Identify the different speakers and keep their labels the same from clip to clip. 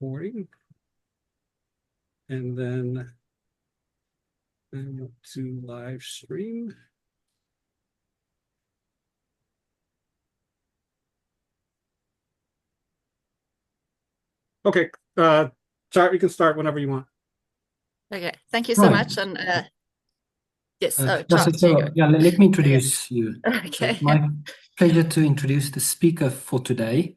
Speaker 1: recording. And then I'm up to live stream. Okay, Chart, you can start whenever you want.
Speaker 2: Okay, thank you so much. And yes, Charles,
Speaker 3: let me introduce you.
Speaker 2: Okay.
Speaker 3: So it's my pleasure to introduce the speaker for today.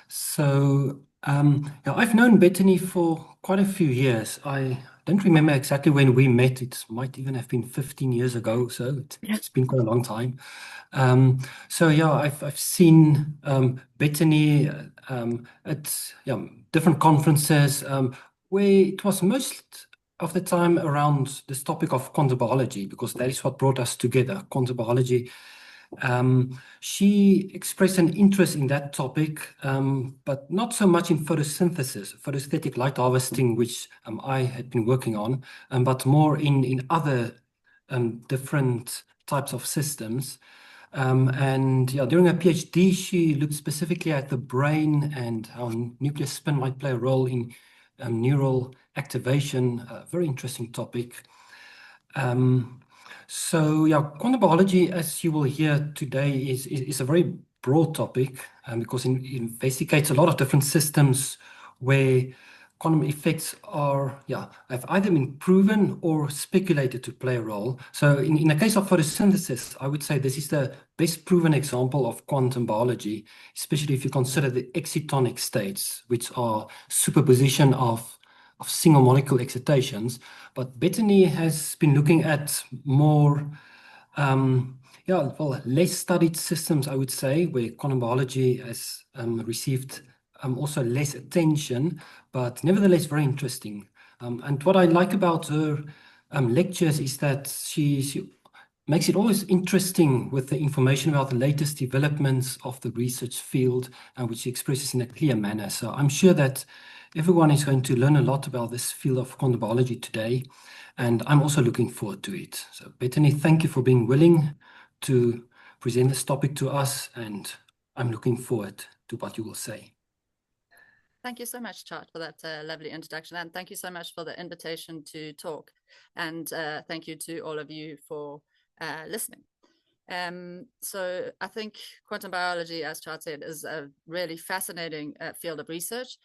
Speaker 3: So I've known Betony for quite a few years. I don't remember exactly when we met. It might even have been 15 years ago. So it's been quite a long time. I've seen Betony at different conferences where it was most of the time around this topic of quantum biology, because that is what brought us together, quantum biology. She expressed an interest in that topic, but not so much in photosynthesis, photosynthetic light harvesting, which I had been working on, but more in other different types of systems. During her PhD, she looked specifically at the brain and how nuclear spin might play a role in neural activation, a very interesting topic. Quantum biology, as you will hear today, is a very broad topic because it investigates a lot of different systems where quantum effects have either been proven or speculated to play a role. So in the case of photosynthesis, I would say this is the best proven example of quantum biology, especially if you consider the excitonic states, which are superposition of single molecule excitations. But Betony has been looking at more less studied systems, I would say, where quantum biology has received also less attention, but nevertheless very interesting. And what I like about her lectures is that she makes it always interesting with the information about the latest developments of the research field, which she expresses in a clear manner. So I'm sure that everyone is going to learn a lot about this field of quantum biology today, and I'm also looking forward to it. So Betony, thank you for being willing to present this topic to us, and I'm looking forward to what you will say.
Speaker 2: Thank you so much, Chart, for that lovely introduction. And thank you so much for the invitation to talk. And thank you to all of you for listening. So I think quantum biology, as Chart said, is a really fascinating field of research.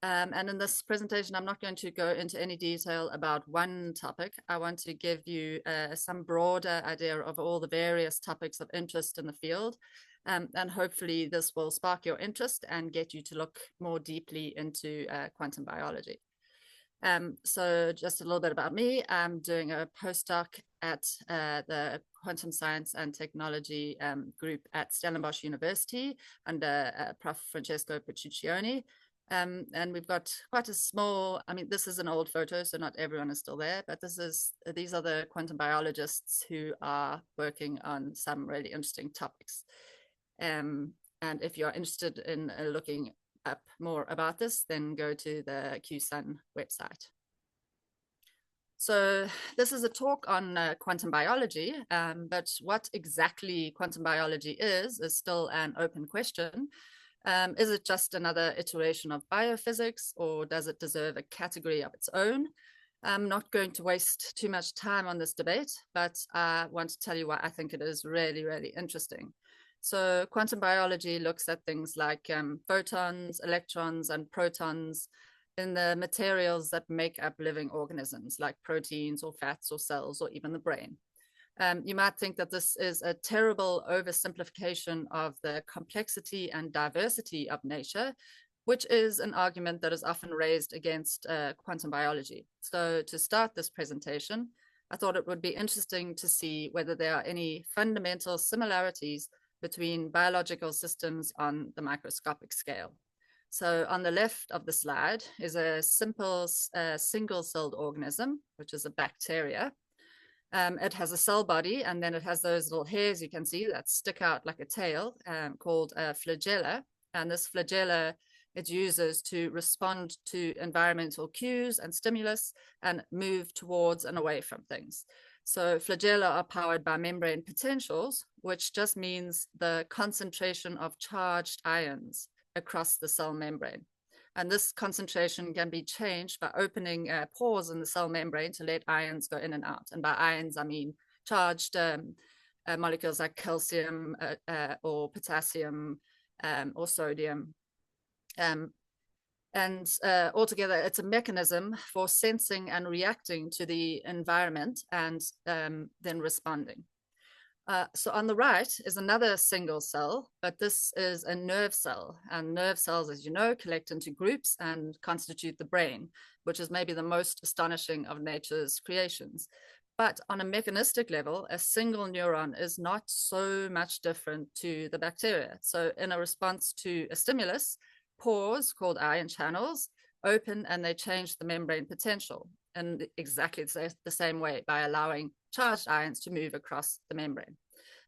Speaker 2: And in this presentation, I'm not going to go into any detail about one topic. I want to give you some broader idea of all the various topics of interest in the field. And hopefully this will spark your interest and get you to look more deeply into quantum biology. So just a little bit about me. I'm doing a postdoc at the Quantum Science and Technology group at Stellenbosch University under Prof. Francesco Petruccioni. And we've got quite a small, this is an old photo, so not everyone is still there, but these are the quantum biologists who are working on some really interesting topics. And if you're interested in looking up more about this, then go to the QSUN website. So this is a talk on quantum biology, but what exactly quantum biology is still an open question. Is it just another iteration of biophysics, or does it deserve a category of its own? I'm not going to waste too much time on this debate, but I want to tell you why I think it is really, really interesting. So quantum biology looks at things like photons, electrons, and protons in the materials that make up living organisms, like proteins or fats or cells or even the brain. You might think that this is a terrible oversimplification of the complexity and diversity of nature, which is an argument that is often raised against quantum biology. So to start this presentation, I thought it would be interesting to see whether there are any fundamental similarities between biological systems on the microscopic scale. So on the left of the slide is a simple single-celled organism, which is a bacteria. It has a cell body, and then it has those little hairs you can see that stick out like a tail, called a flagella. And this flagella it uses to respond to environmental cues and stimulus and move towards and away from things. So flagella are powered by membrane potentials, which just means the concentration of charged ions across the cell membrane. And this concentration can be changed by opening pores in the cell membrane to let ions go in and out. And by ions, I mean charged molecules like calcium or potassium or sodium. Altogether, it's a mechanism for sensing and reacting to the environment and then responding. So on the right is another single cell, but this is a nerve cell. And nerve cells, as you know, collect into groups and constitute the brain, which is maybe the most astonishing of nature's creations. But on a mechanistic level, a single neuron is not so much different to the bacteria. So in a response to a stimulus, pores called ion channels open and they change the membrane potential in exactly the same way by allowing charged ions to move across the membrane.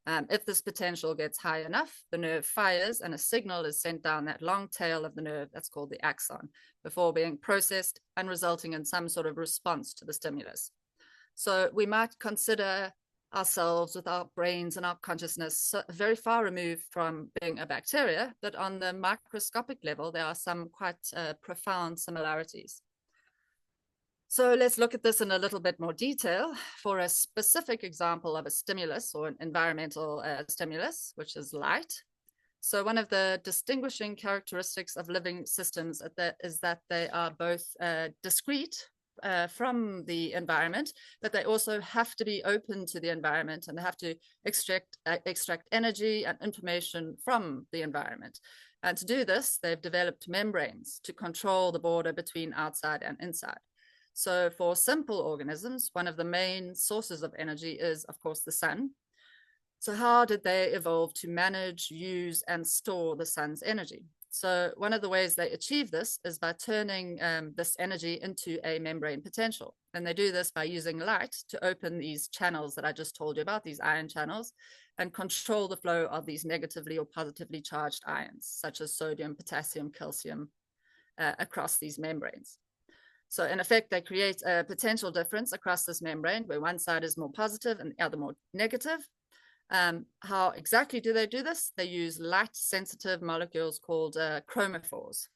Speaker 2: If this potential gets high enough, the nerve fires and a signal is sent down that long tail of the nerve that's called the axon before being processed and resulting in some sort of response to the stimulus. So we might consider ourselves with our brains and our consciousness very far removed from being a bacteria, but on the microscopic level, there are some quite profound similarities. So let's look at this in a little bit more detail for a specific example of a stimulus or an environmental stimulus, which is light. So one of the distinguishing characteristics of living systems is that they are both discrete from the environment, but they also have to be open to the environment and they have to extract energy and information from the environment. And to do this, they've developed membranes to control the border between outside and inside. So for simple organisms, one of the main sources of energy is, of course, the sun. So how did they evolve to manage, use, and store the sun's energy? So one of the ways they achieve this is by turning this energy into a membrane potential. And they do this by using light to open these channels that I just told you about, these ion channels, and control the flow of these negatively or positively charged ions, such as sodium, potassium, calcium, across these membranes. So in effect, they create a potential difference across this membrane where one side is more positive and the other more negative. How exactly do they do this? They use light-sensitive molecules called chromophores.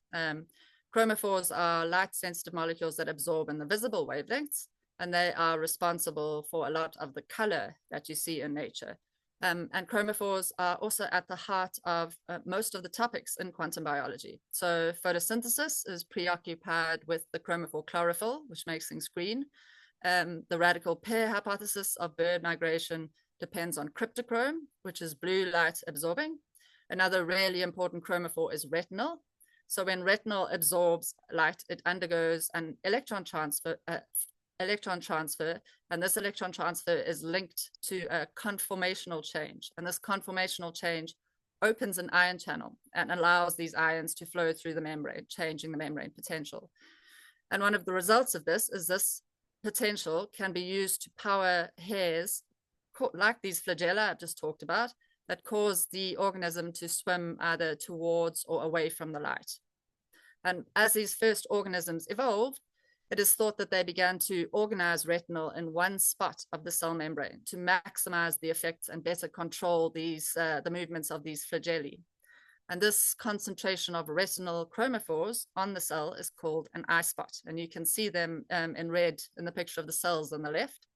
Speaker 2: Chromophores are light-sensitive molecules that absorb in the visible wavelengths, and they are responsible for a lot of the color that you see in nature. And chromophores are also at the heart of most of the topics in quantum biology. So photosynthesis is preoccupied with the chromophore chlorophyll, which makes things green. The radical pair hypothesis of bird migration depends on cryptochrome, which is blue light absorbing. Another really important chromophore is retinal. So when retinal absorbs light, it undergoes an electron transfer, and this electron transfer is linked to a conformational change. And this conformational change opens an ion channel and allows these ions to flow through the membrane, changing the membrane potential. And one of the results of this is this potential can be used to power hairs like these flagella I've just talked about that cause the organism to swim either towards or away from the light. And as these first organisms evolved, it is thought that they began to organize retinal in one spot of the cell membrane to maximize the effects and better control these the movements of these flagellae. And this concentration of retinal chromophores on the cell is called an eye spot. And you can see them in red in the picture of the cells on the left.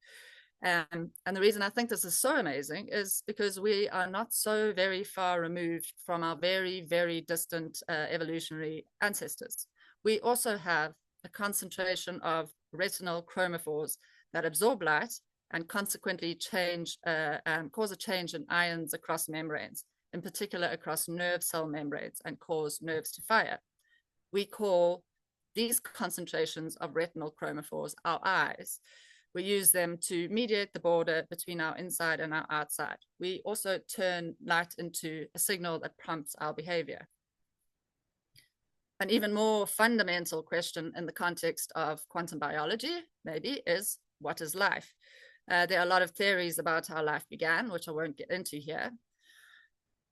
Speaker 2: And the reason I think this is so amazing is because we are not so very far removed from our very, very distant evolutionary ancestors. We also have a concentration of retinal chromophores that absorb light and consequently change and cause a change in ions across membranes, in particular across nerve cell membranes, and cause nerves to fire. We call these concentrations of retinal chromophores our eyes. We use them to mediate the border between our inside and our outside. We also turn light into a signal that prompts our behavior. An even more fundamental question in the context of quantum biology, maybe, is what is life? There are a lot of theories about how life began, which I won't get into here.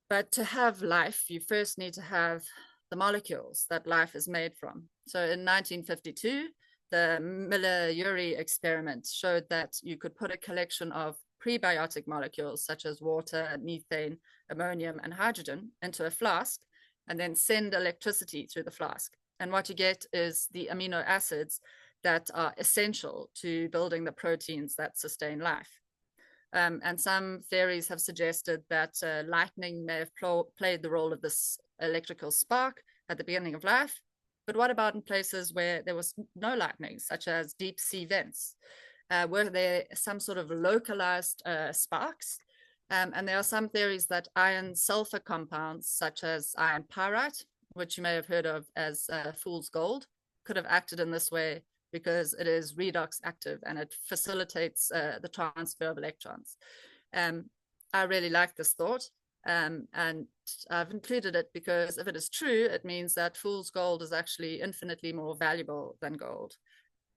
Speaker 2: But to have life, you first need to have the molecules that life is made from. So in 1952, the Miller-Urey experiment showed that you could put a collection of prebiotic molecules such as water, methane, ammonium, and hydrogen into a flask and then send electricity through the flask. And what you get is the amino acids that are essential to building the proteins that sustain life. And some theories have suggested that lightning may have played the role of this electrical spark at the beginning of life. But what about in places where there was no lightning, such as deep sea vents? Were there some sort of localized sparks? And there are some theories that iron sulfur compounds, such as iron pyrite, which you may have heard of as fool's gold, could have acted in this way because it is redox active and it facilitates the transfer of electrons. I really like this thought, and I've included it because if it is true, it means that fool's gold is actually infinitely more valuable than gold.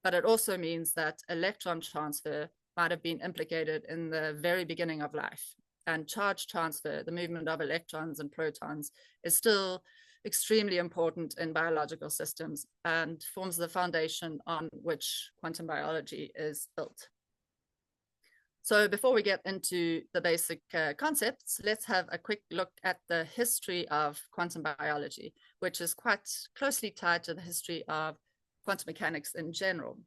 Speaker 2: But it also means that electron transfer might have been implicated in the very beginning of life. And charge transfer, the movement of electrons and protons, is still extremely important in biological systems and forms the foundation on which quantum biology is built. So before we get into the basic concepts, let's have a quick look at the history of quantum biology, which is quite closely tied to the history of quantum mechanics in general.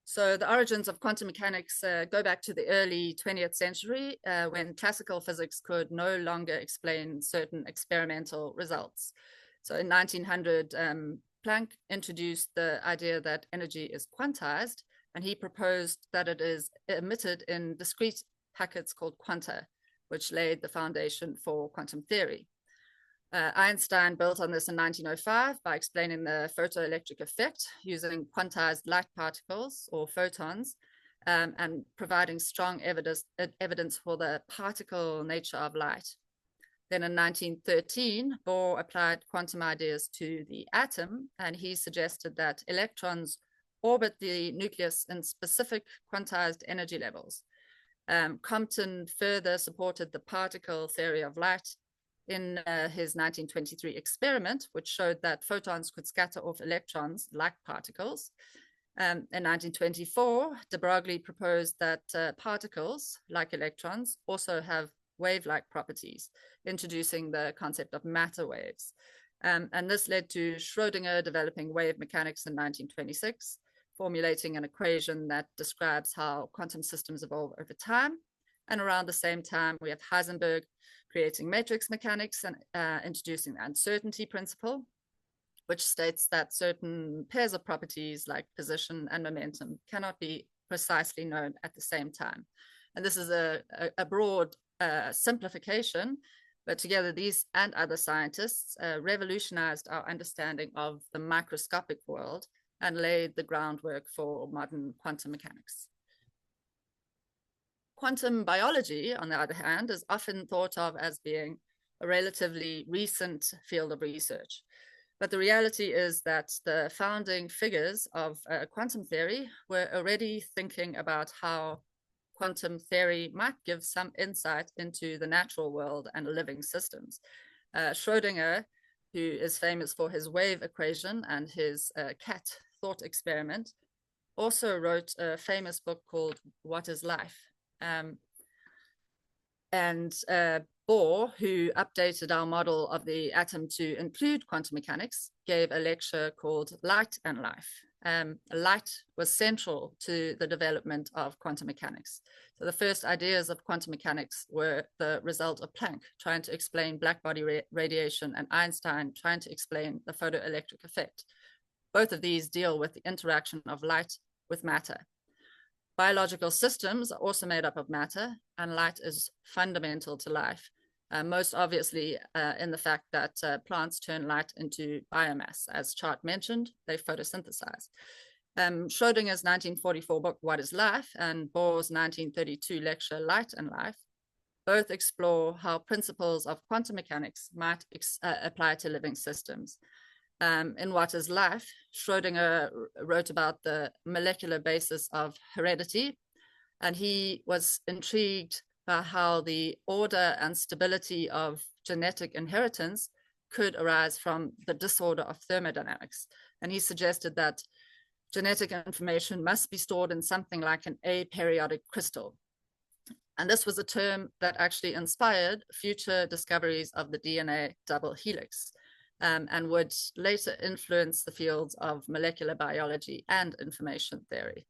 Speaker 2: So the origins of quantum mechanics go back to the early 20th century when classical physics could no longer explain certain experimental results. So in 1900, Planck introduced the idea that energy is quantized, and he proposed that it is emitted in discrete packets called quanta, which laid the foundation for quantum theory. Einstein built on this in 1905 by explaining the photoelectric effect using quantized light particles or photons and providing strong evidence for the particle nature of light. Then in 1913, Bohr applied quantum ideas to the atom, and he suggested that electrons orbit the nucleus in specific quantized energy levels. Compton further supported the particle theory of light in his 1923 experiment, which showed that photons could scatter off electrons like particles. In 1924, de Broglie proposed that particles, like electrons, also have wave-like properties, introducing the concept of matter waves. And this led to Schrödinger developing wave mechanics in 1926, formulating an equation that describes how quantum systems evolve over time. And around the same time, we have Heisenberg creating matrix mechanics and introducing the uncertainty principle, which states that certain pairs of properties like position and momentum cannot be precisely known at the same time. And this is a broad simplification, but together these and other scientists revolutionized our understanding of the microscopic world and laid the groundwork for modern quantum mechanics. Quantum biology, on the other hand, is often thought of as being a relatively recent field of research. But the reality is that the founding figures of quantum theory were already thinking about how quantum theory might give some insight into the natural world and living systems. Schrödinger, who is famous for his wave equation and his cat thought experiment, also wrote a famous book called What is Life? Bohr, who updated our model of the atom to include quantum mechanics, gave a lecture called Light and Life. Light was central to the development of quantum mechanics. So the first ideas of quantum mechanics were the result of Planck trying to explain black body radiation and Einstein trying to explain the photoelectric effect. Both of these deal with the interaction of light with matter. Biological systems are also made up of matter, and light is fundamental to life, most obviously in the fact that plants turn light into biomass. As Chart mentioned, they photosynthesize. Schrödinger's 1944 book, What is Life, and Bohr's 1932 lecture, Light and Life, both explore how principles of quantum mechanics might apply to living systems. In What is Life, Schrödinger wrote about the molecular basis of heredity, and he was intrigued by how the order and stability of genetic inheritance could arise from the disorder of thermodynamics. And he suggested that genetic information must be stored in something like an aperiodic crystal. And this was a term that actually inspired future discoveries of the DNA double helix. and would later influence the fields of molecular biology and information theory.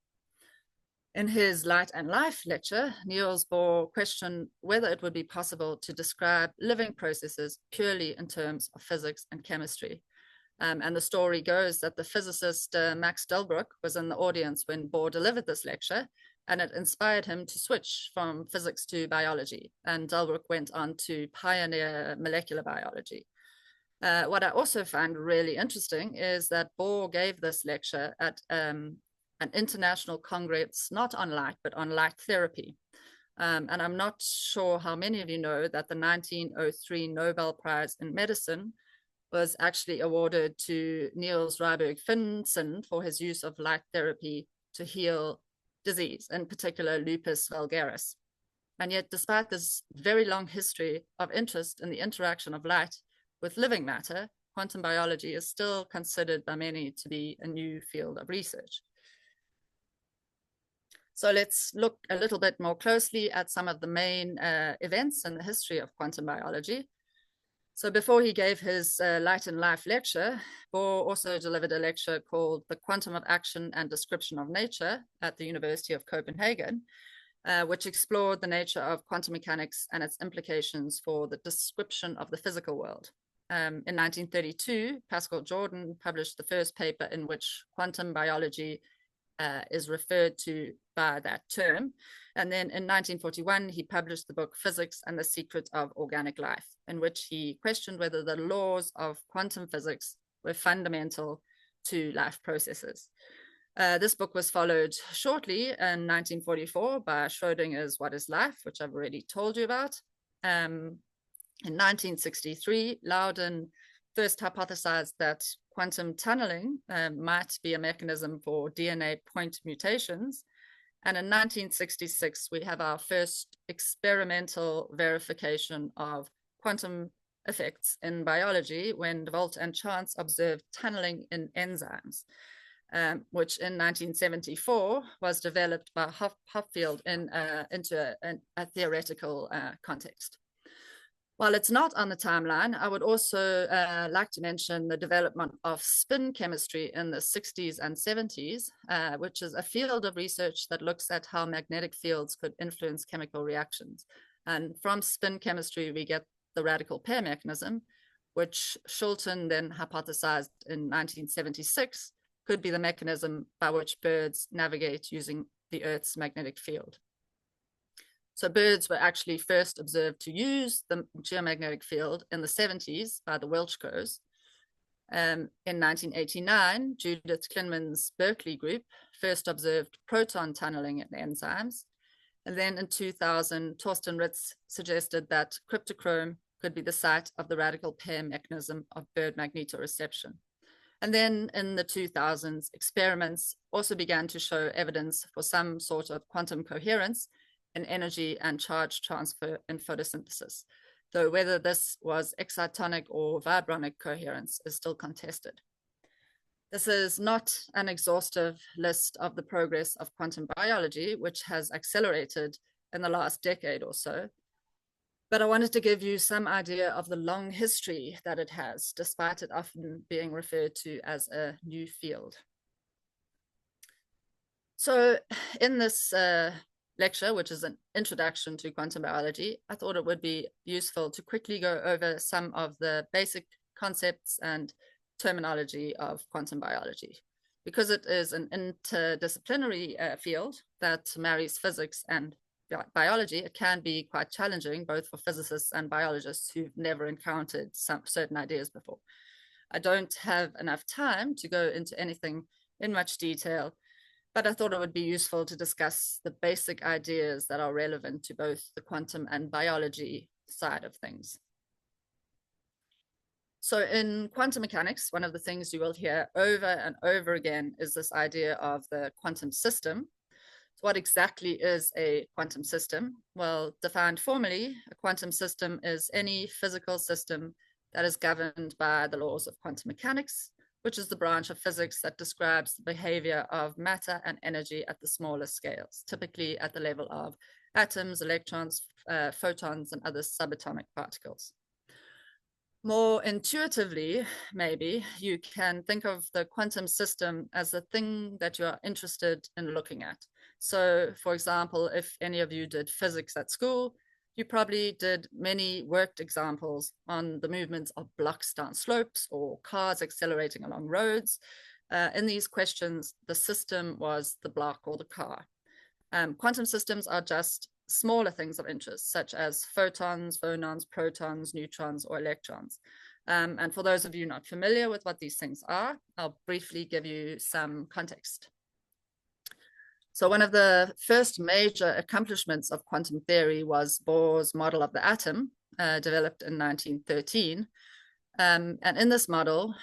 Speaker 2: In his Light and Life lecture, Niels Bohr questioned whether it would be possible to describe living processes purely in terms of physics and chemistry. And the story goes that the physicist Max Delbruck was in the audience when Bohr delivered this lecture, and it inspired him to switch from physics to biology. And Delbruck went on to pioneer molecular biology. What I also find really interesting is that Bohr gave this lecture at an international congress, not on light, but on light therapy. And I'm not sure how many of you know that the 1903 Nobel Prize in Medicine was actually awarded to Niels Ryberg Finsen for his use of light therapy to heal disease, in particular lupus vulgaris. And yet, despite this very long history of interest in the interaction of light with living matter, quantum biology is still considered by many to be a new field of research. So let's look a little bit more closely at some of the main events in the history of quantum biology. So before he gave his Light and Life lecture, Bohr also delivered a lecture called The Quantum of Action and Description of Nature at the University of Copenhagen, which explored the nature of quantum mechanics and its implications for the description of the physical world. In 1932, Pascal Jordan published the first paper in which quantum biology is referred to by that term. And then in 1941, he published the book Physics and the Secret of Organic Life, in which he questioned whether the laws of quantum physics were fundamental to life processes. This book was followed shortly in 1944 by Schrödinger's What is Life, which I've already told you about. In 1963, Loudon first hypothesized that quantum tunneling might be a mechanism for DNA point mutations. And in 1966, we have our first experimental verification of quantum effects in biology when Volt and Chance observed tunneling in enzymes, which in 1974 was developed by Hopfield into a theoretical context. While it's not on the timeline, I would also like to mention the development of spin chemistry in the 60s and 70s, which is a field of research that looks at how magnetic fields could influence chemical reactions. And from spin chemistry, we get the radical pair mechanism, which Schulten then hypothesized in 1976 could be the mechanism by which birds navigate using the Earth's magnetic field. So birds were actually first observed to use the geomagnetic field in the 70s by the Welchkos. In 1989, Judith Klinman's Berkeley group first observed proton tunneling in enzymes. And then in 2000, Torsten Ritz suggested that cryptochrome could be the site of the radical pair mechanism of bird magnetoreception. And then in the 2000s, experiments also began to show evidence for some sort of quantum coherence in energy and charge transfer in photosynthesis, though whether this was excitonic or vibronic coherence is still contested. This is not an exhaustive list of the progress of quantum biology, which has accelerated in the last decade or so, but I wanted to give you some idea of the long history that it has, despite it often being referred to as a new field. So in this lecture, which is an introduction to quantum biology, I thought it would be useful to quickly go over some of the basic concepts and terminology of quantum biology. Because it is an interdisciplinary field that marries physics and biology, it can be quite challenging both for physicists and biologists who've never encountered some certain ideas before. I don't have enough time to go into anything in much detail, but I thought it would be useful to discuss the basic ideas that are relevant to both the quantum and biology side of things. So in quantum mechanics, one of the things you will hear over and over again is this idea of the quantum system. So what exactly is a quantum system? Well, defined formally, a quantum system is any physical system that is governed by the laws of quantum mechanics, which is the branch of physics that describes the behavior of matter and energy at the smallest scales, typically at the level of atoms, electrons, photons, and other subatomic particles. More intuitively, maybe, you can think of the quantum system as the thing that you are interested in looking at. So, for example, if any of you did physics at school, you probably did many worked examples on the movements of blocks down slopes or cars accelerating along roads. In these questions, the system was the block or the car. Quantum systems are just smaller things of interest, such as photons, phonons, protons, neutrons, or electrons. And for those of you not familiar with what these things are, I'll briefly give you some context. So one of the first major accomplishments of quantum theory was Bohr's model of the atom, developed in 1913. And in this model,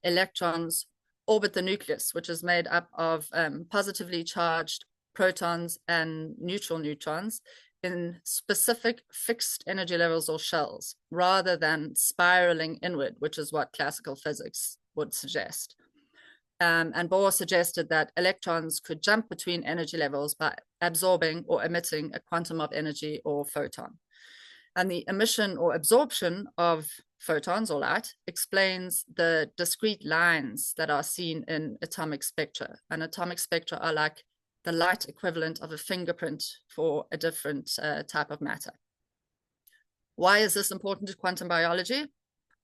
Speaker 2: electrons orbit the nucleus, which is made up of positively charged protons and neutral neutrons in specific fixed energy levels or shells, rather than spiraling inward, which is what classical physics would suggest. And Bohr suggested that electrons could jump between energy levels by absorbing or emitting a quantum of energy or photon. And the emission or absorption of photons or light explains the discrete lines that are seen in atomic spectra. And atomic spectra are like the light equivalent of a fingerprint for a different type of matter. Why is this important to quantum biology?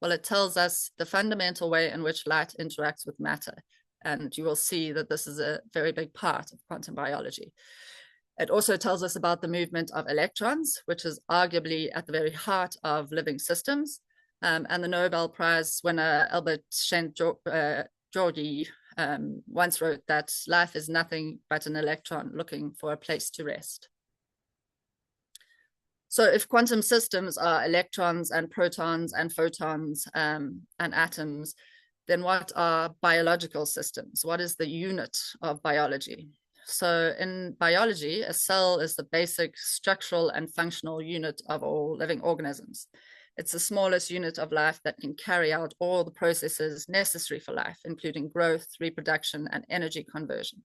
Speaker 2: Well, it tells us the fundamental way in which light interacts with matter. And you will see that this is a very big part of quantum biology. It also tells us about the movement of electrons, which is arguably at the very heart of living systems. And the Nobel Prize winner Albert Szent-Györgyi once wrote that life is nothing but an electron looking for a place to rest. So if quantum systems are electrons and protons and photons and atoms, then what are biological systems? What is the unit of biology? So in biology, a cell is the basic structural and functional unit of all living organisms. It's the smallest unit of life that can carry out all the processes necessary for life, including growth, reproduction, and energy conversion.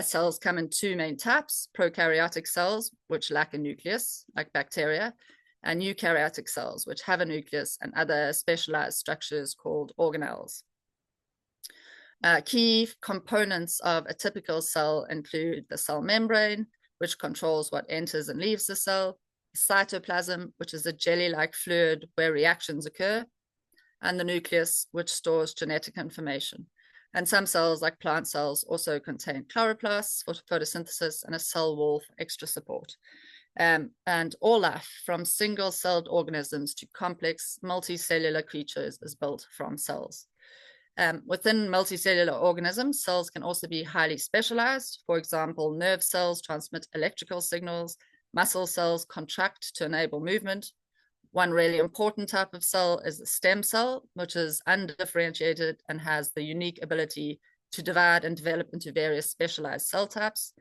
Speaker 2: Cells come in two main types: prokaryotic cells, which lack a nucleus, like bacteria, and eukaryotic cells, which have a nucleus and other specialized structures called organelles. Key components of a typical cell include the cell membrane, which controls what enters and leaves the cell, cytoplasm, which is a jelly-like fluid where reactions occur, and the nucleus, which stores genetic information. And some cells, like plant cells, also contain chloroplasts for photosynthesis and a cell wall for extra support. And all life, from single-celled organisms to complex multicellular creatures, is built from cells. Within multicellular organisms, cells can also be highly specialized. For example, nerve cells transmit electrical signals, muscle cells contract to enable movement. One really important type of cell is the stem cell, which is undifferentiated and has the unique ability to divide and develop into various specialized cell types.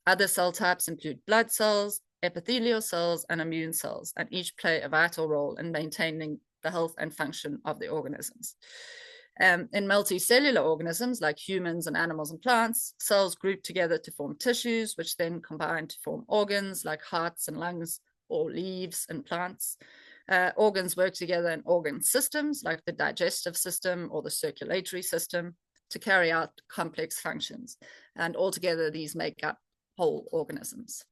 Speaker 2: Other cell types include blood cells, epithelial cells, and immune cells, and each play a vital role in maintaining the health and function of the organisms. In multicellular organisms like humans and animals and plants, cells group together to form tissues, which then combine to form organs like hearts and lungs, or leaves in plants. Organs work together in organ systems like the digestive system or the circulatory system to carry out complex functions. And altogether, these make up whole organisms.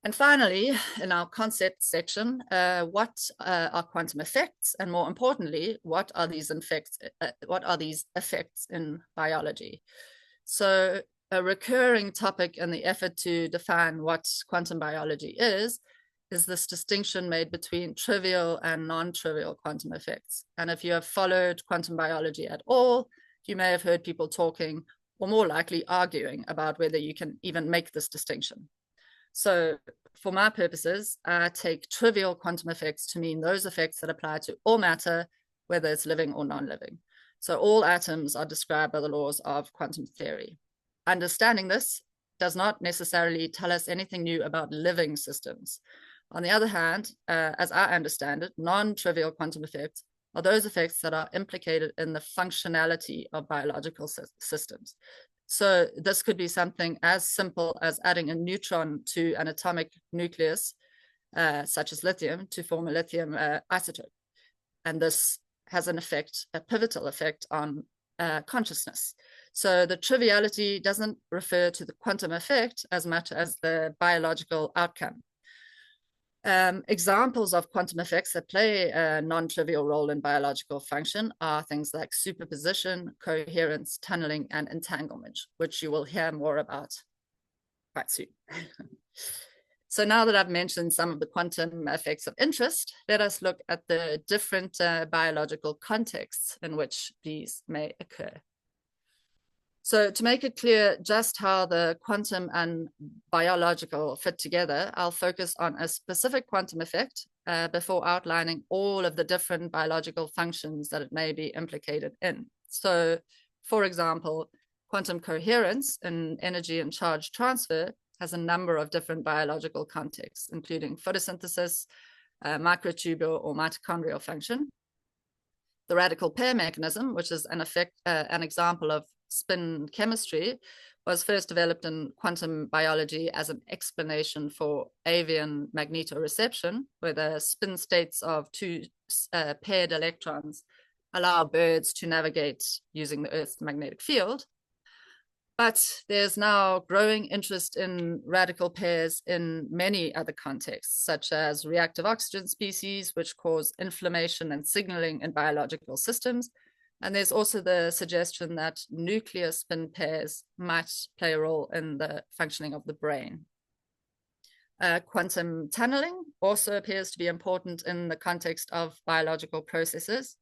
Speaker 2: And finally, in our concept section, what are quantum effects? And more importantly, what are these effects in biology? So a recurring topic in the effort to define what quantum biology is this distinction made between trivial and non-trivial quantum effects. And if you have followed quantum biology at all, you may have heard people talking, or more likely arguing, about whether you can even make this distinction. So for my purposes, I take trivial quantum effects to mean those effects that apply to all matter, whether it's living or non-living. So all atoms are described by the laws of quantum theory. Understanding this does not necessarily tell us anything new about living systems. On the other hand, as I understand it, non-trivial quantum effects are those effects that are implicated in the functionality of biological systems. So this could be something as simple as adding a neutron to an atomic nucleus such as lithium, to form a lithium isotope. And this has an effect, a pivotal effect on consciousness. So the triviality doesn't refer to the quantum effect as much as the biological outcome. Examples of quantum effects that play a non-trivial role in biological function are things like superposition, coherence, tunneling, and entanglement, which you will hear more about quite soon. So now that I've mentioned some of the quantum effects of interest, let us look at the different biological contexts in which these may occur. So to make it clear just how the quantum and biological fit together, I'll focus on a specific quantum effect before outlining all of the different biological functions that it may be implicated in. So, for example, quantum coherence in energy and charge transfer has a number of different biological contexts, including photosynthesis, microtubule or mitochondrial function. The radical pair mechanism, which is an example of spin chemistry, was first developed in quantum biology as an explanation for avian magnetoreception, where the spin states of two paired electrons allow birds to navigate using the Earth's magnetic field. But there's now growing interest in radical pairs in many other contexts, such as reactive oxygen species, which cause inflammation and signaling in biological systems. And there's also the suggestion that nuclear spin pairs might play a role in the functioning of the brain. Quantum tunneling also appears to be important in the context of biological processes.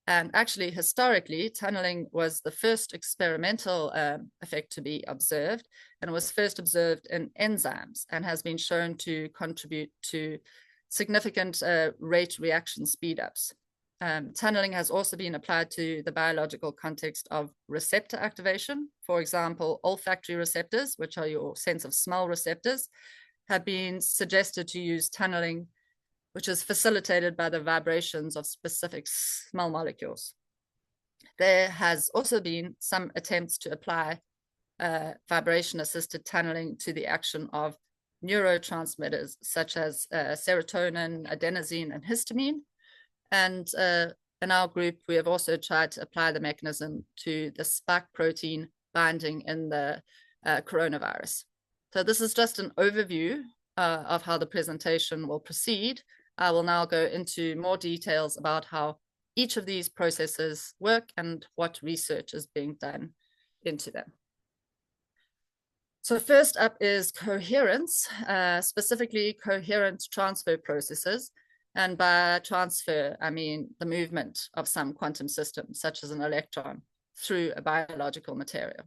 Speaker 2: And actually, historically, tunneling was the first experimental effect to be observed, and was first observed in enzymes and has been shown to contribute to significant rate reaction speedups. Tunneling has also been applied to the biological context of receptor activation. For example, olfactory receptors, which are your sense of smell receptors, have been suggested to use tunneling, which is facilitated by the vibrations of specific small molecules. There has also been some attempts to apply vibration-assisted tunneling to the action of neurotransmitters, such as serotonin, adenosine, and histamine. And in our group, we have also tried to apply the mechanism to the spike protein binding in the coronavirus. So this is just an overview of how the presentation will proceed. I will now go into more details about how each of these processes work and what research is being done into them. So first up is coherence, specifically coherent transfer processes. And by transfer, I mean the movement of some quantum system, such as an electron, through a biological material.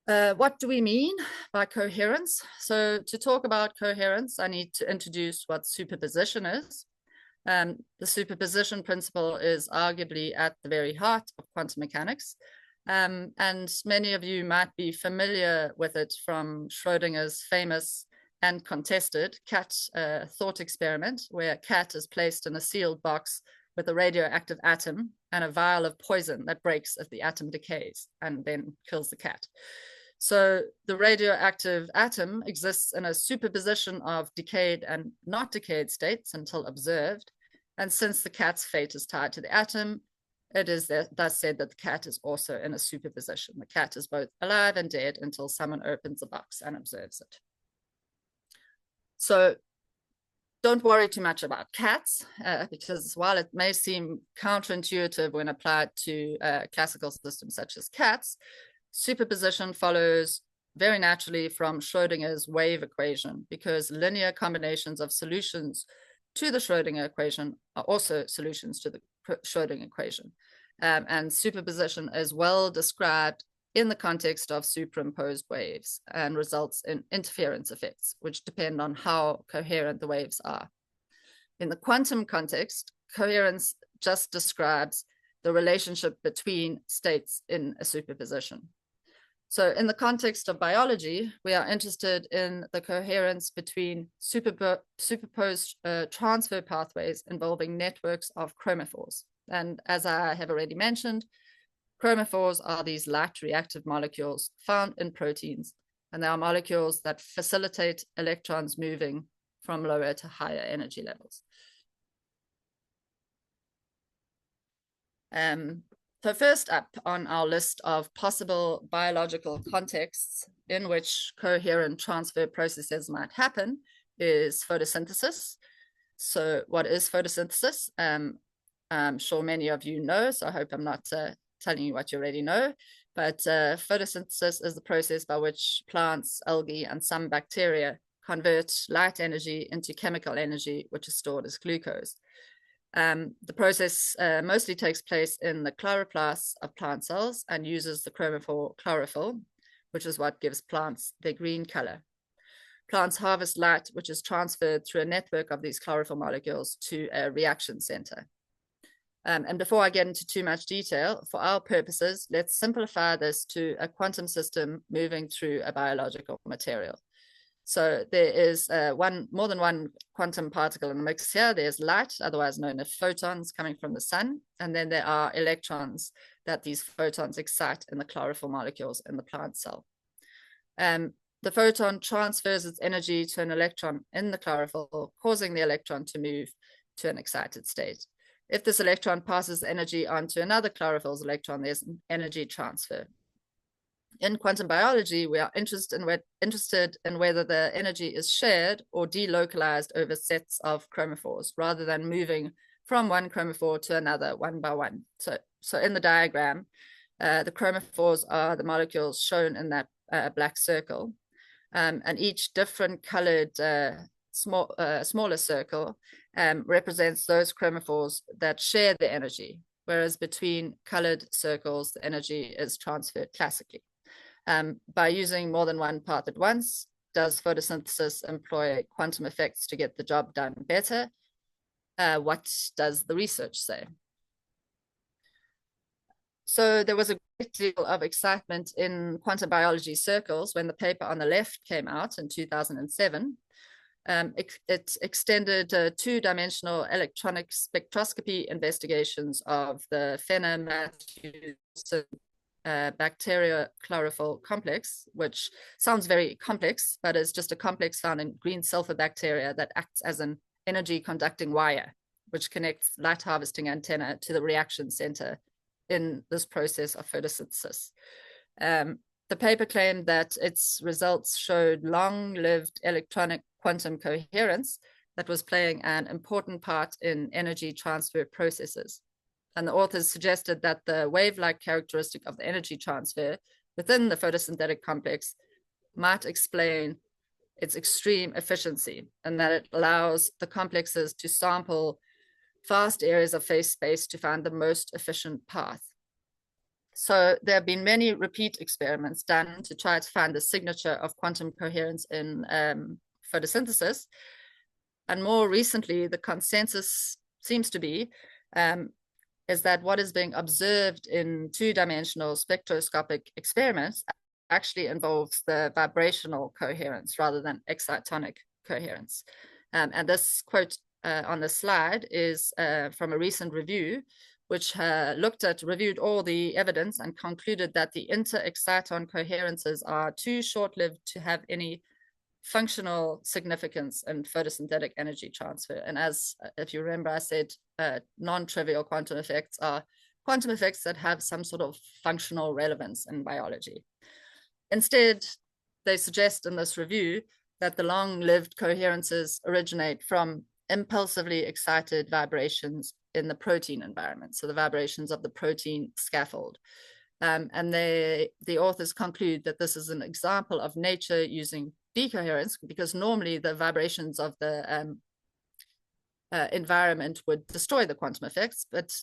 Speaker 2: What do we mean by coherence? So to talk about coherence, I need to introduce what superposition is. The superposition principle is arguably at the very heart of quantum mechanics. And many of you might be familiar with it from Schrödinger's famous and contested cat thought experiment, where a cat is placed in a sealed box with a radioactive atom and a vial of poison that breaks if the atom decays and then kills the cat. So the radioactive atom exists in a superposition of decayed and not decayed states until observed. And since the cat's fate is tied to the atom, it is thus said that the cat is also in a superposition. The cat is both alive and dead until someone opens the box and observes it. So don't worry too much about cats, because while it may seem counterintuitive when applied to classical systems such as cats, superposition follows very naturally from Schrödinger's wave equation, because linear combinations of solutions to the Schrödinger equation are also solutions to the Schrödinger equation. And superposition is well described in the context of superimposed waves and results in interference effects, which depend on how coherent the waves are. In the quantum context, coherence just describes the relationship between states in a superposition. So in the context of biology, we are interested in the coherence between superposed transfer pathways involving networks of chromophores. And as I have already mentioned, chromophores are these light reactive molecules found in proteins And they are molecules that facilitate electrons moving from lower to higher energy levels. So first up on our list of possible biological contexts in which coherent transfer processes might happen is photosynthesis. So what is photosynthesis? I'm sure many of you know, so I hope I'm not telling you what you already know, but photosynthesis is the process by which plants, algae, and some bacteria convert light energy into chemical energy, which is stored as glucose. The process mostly takes place in the chloroplasts of plant cells and uses the chromophore chlorophyll, which is what gives plants their green color. Plants harvest light, which is transferred through a network of these chlorophyll molecules to a reaction center. And before I get into too much detail, for our purposes, let's simplify this to a quantum system moving through a biological material. So there is more than one quantum particle in the mix here. There's light, otherwise known as photons, coming from the sun. And then there are electrons that these photons excite in the chlorophyll molecules in the plant cell. The photon transfers its energy to an electron in the chlorophyll, causing the electron to move to an excited state. If this electron passes energy onto another chlorophyll's electron, there's an energy transfer. In quantum biology, we are interested in whether the energy is shared or delocalized over sets of chromophores, rather than moving from one chromophore to another one by one. So in the diagram, the chromophores are the molecules shown in that black circle, and each different colored smaller circle represents those chromophores that share the energy, whereas between colored circles, the energy is transferred classically. By using more than one path at once, does photosynthesis employ quantum effects to get the job done better? What does the research say? So there was a great deal of excitement in quantum biology circles when the paper on the left came out in 2007. It extended two-dimensional electronic spectroscopy investigations of the Fenner-Matthews bacteria chlorophyll complex, which sounds very complex, but is just a complex found in green sulfur bacteria that acts as an energy conducting wire, which connects light harvesting antenna to the reaction center in this process of photosynthesis. The paper claimed that its results showed long-lived electronic quantum coherence that was playing an important part in energy transfer processes. And the authors suggested that the wave-like characteristic of the energy transfer within the photosynthetic complex might explain its extreme efficiency, and that it allows the complexes to sample vast areas of phase space to find the most efficient path. So there have been many repeat experiments done to try to find the signature of quantum coherence in photosynthesis. And more recently, the consensus seems to be is that what is being observed in two-dimensional spectroscopic experiments actually involves the vibrational coherence rather than excitonic coherence. And this quote on the slide is from a recent review, which reviewed all the evidence and concluded that the inter-exciton coherences are too short-lived to have any functional significance in photosynthetic energy transfer. And as, if you remember, I said non-trivial quantum effects are quantum effects that have some sort of functional relevance in biology. Instead, they suggest in this review that the long-lived coherences originate from impulsively excited vibrations in the protein environment, so the vibrations of the protein scaffold. And the authors conclude that this is an example of nature using decoherence, because normally the vibrations of the environment would destroy the quantum effects, but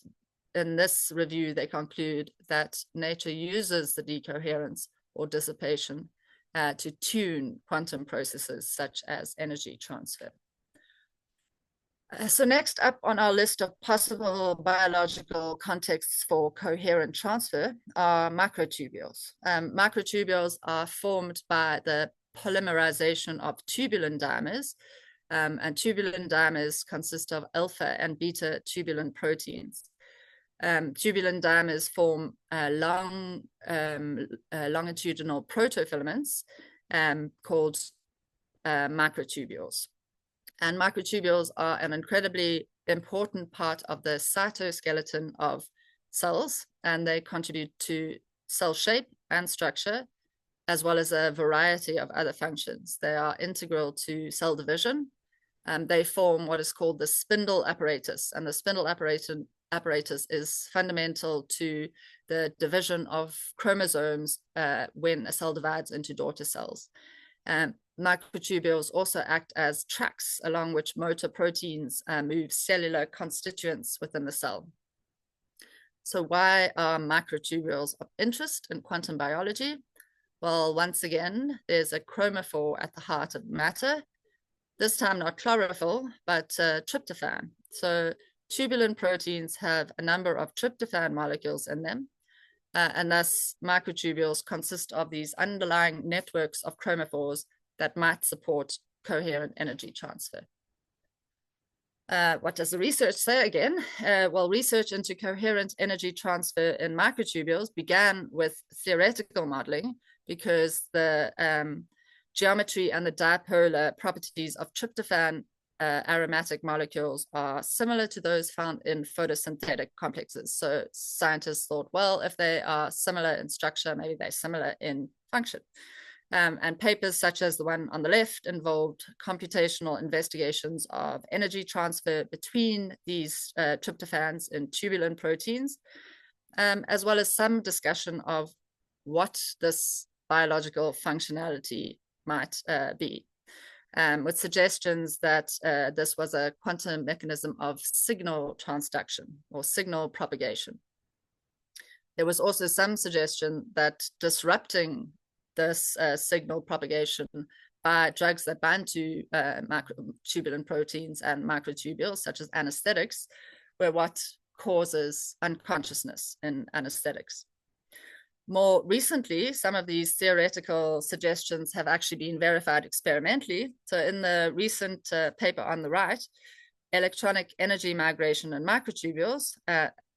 Speaker 2: in this review they conclude that nature uses the decoherence or dissipation to tune quantum processes such as energy transfer. So next up on our list of possible biological contexts for coherent transfer are microtubules. Microtubules are formed by the polymerization of tubulin dimers, and tubulin dimers consist of alpha and beta tubulin proteins. Tubulin dimers form long longitudinal protofilaments, called microtubules. And microtubules are an incredibly important part of the cytoskeleton of cells, and they contribute to cell shape and structure, as well as a variety of other functions. They are integral to cell division. They form what is called the spindle apparatus, and the spindle apparatus is fundamental to the division of chromosomes when a cell divides into daughter cells. Microtubules also act as tracks along which motor proteins move cellular constituents within the cell. So why are microtubules of interest in quantum biology? Well, once again, there's a chromophore at the heart of matter. This time not chlorophyll, but tryptophan. So tubulin proteins have a number of tryptophan molecules in them, and thus microtubules consist of these underlying networks of chromophores that might support coherent energy transfer. What does the research say again? Well, research into coherent energy transfer in microtubules began with theoretical modeling because the geometry and the dipolar properties of tryptophan aromatic molecules are similar to those found in photosynthetic complexes. So scientists thought, well, if they are similar in structure, maybe they're similar in function. And papers such as the one on the left involved computational investigations of energy transfer between these tryptophans in tubulin proteins, as well as some discussion of what this biological functionality might be, with suggestions that this was a quantum mechanism of signal transduction or signal propagation. There was also some suggestion that disrupting this signal propagation by drugs that bind to tubulin proteins and microtubules, such as anesthetics, were what causes unconsciousness in anesthetics. More recently, some of these theoretical suggestions have actually been verified experimentally. So in the recent paper on the right, electronic energy migration in microtubules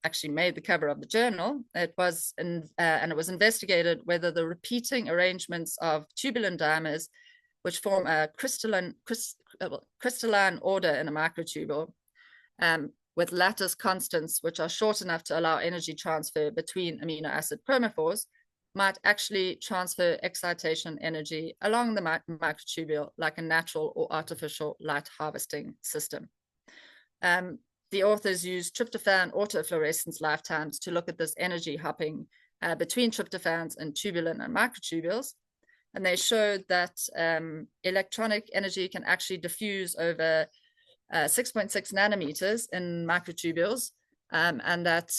Speaker 2: actually made the cover of the journal. It was and it was investigated whether the repeating arrangements of tubulin dimers, which form a crystalline order in a microtubule, with lattice constants, which are short enough to allow energy transfer between amino acid chromophores, might actually transfer excitation energy along the microtubule like a natural or artificial light harvesting system. The authors used tryptophan autofluorescence lifetimes to look at this energy hopping between tryptophans and tubulin and microtubules. And they showed that electronic energy can actually diffuse over 6.6 nanometers in microtubules, and that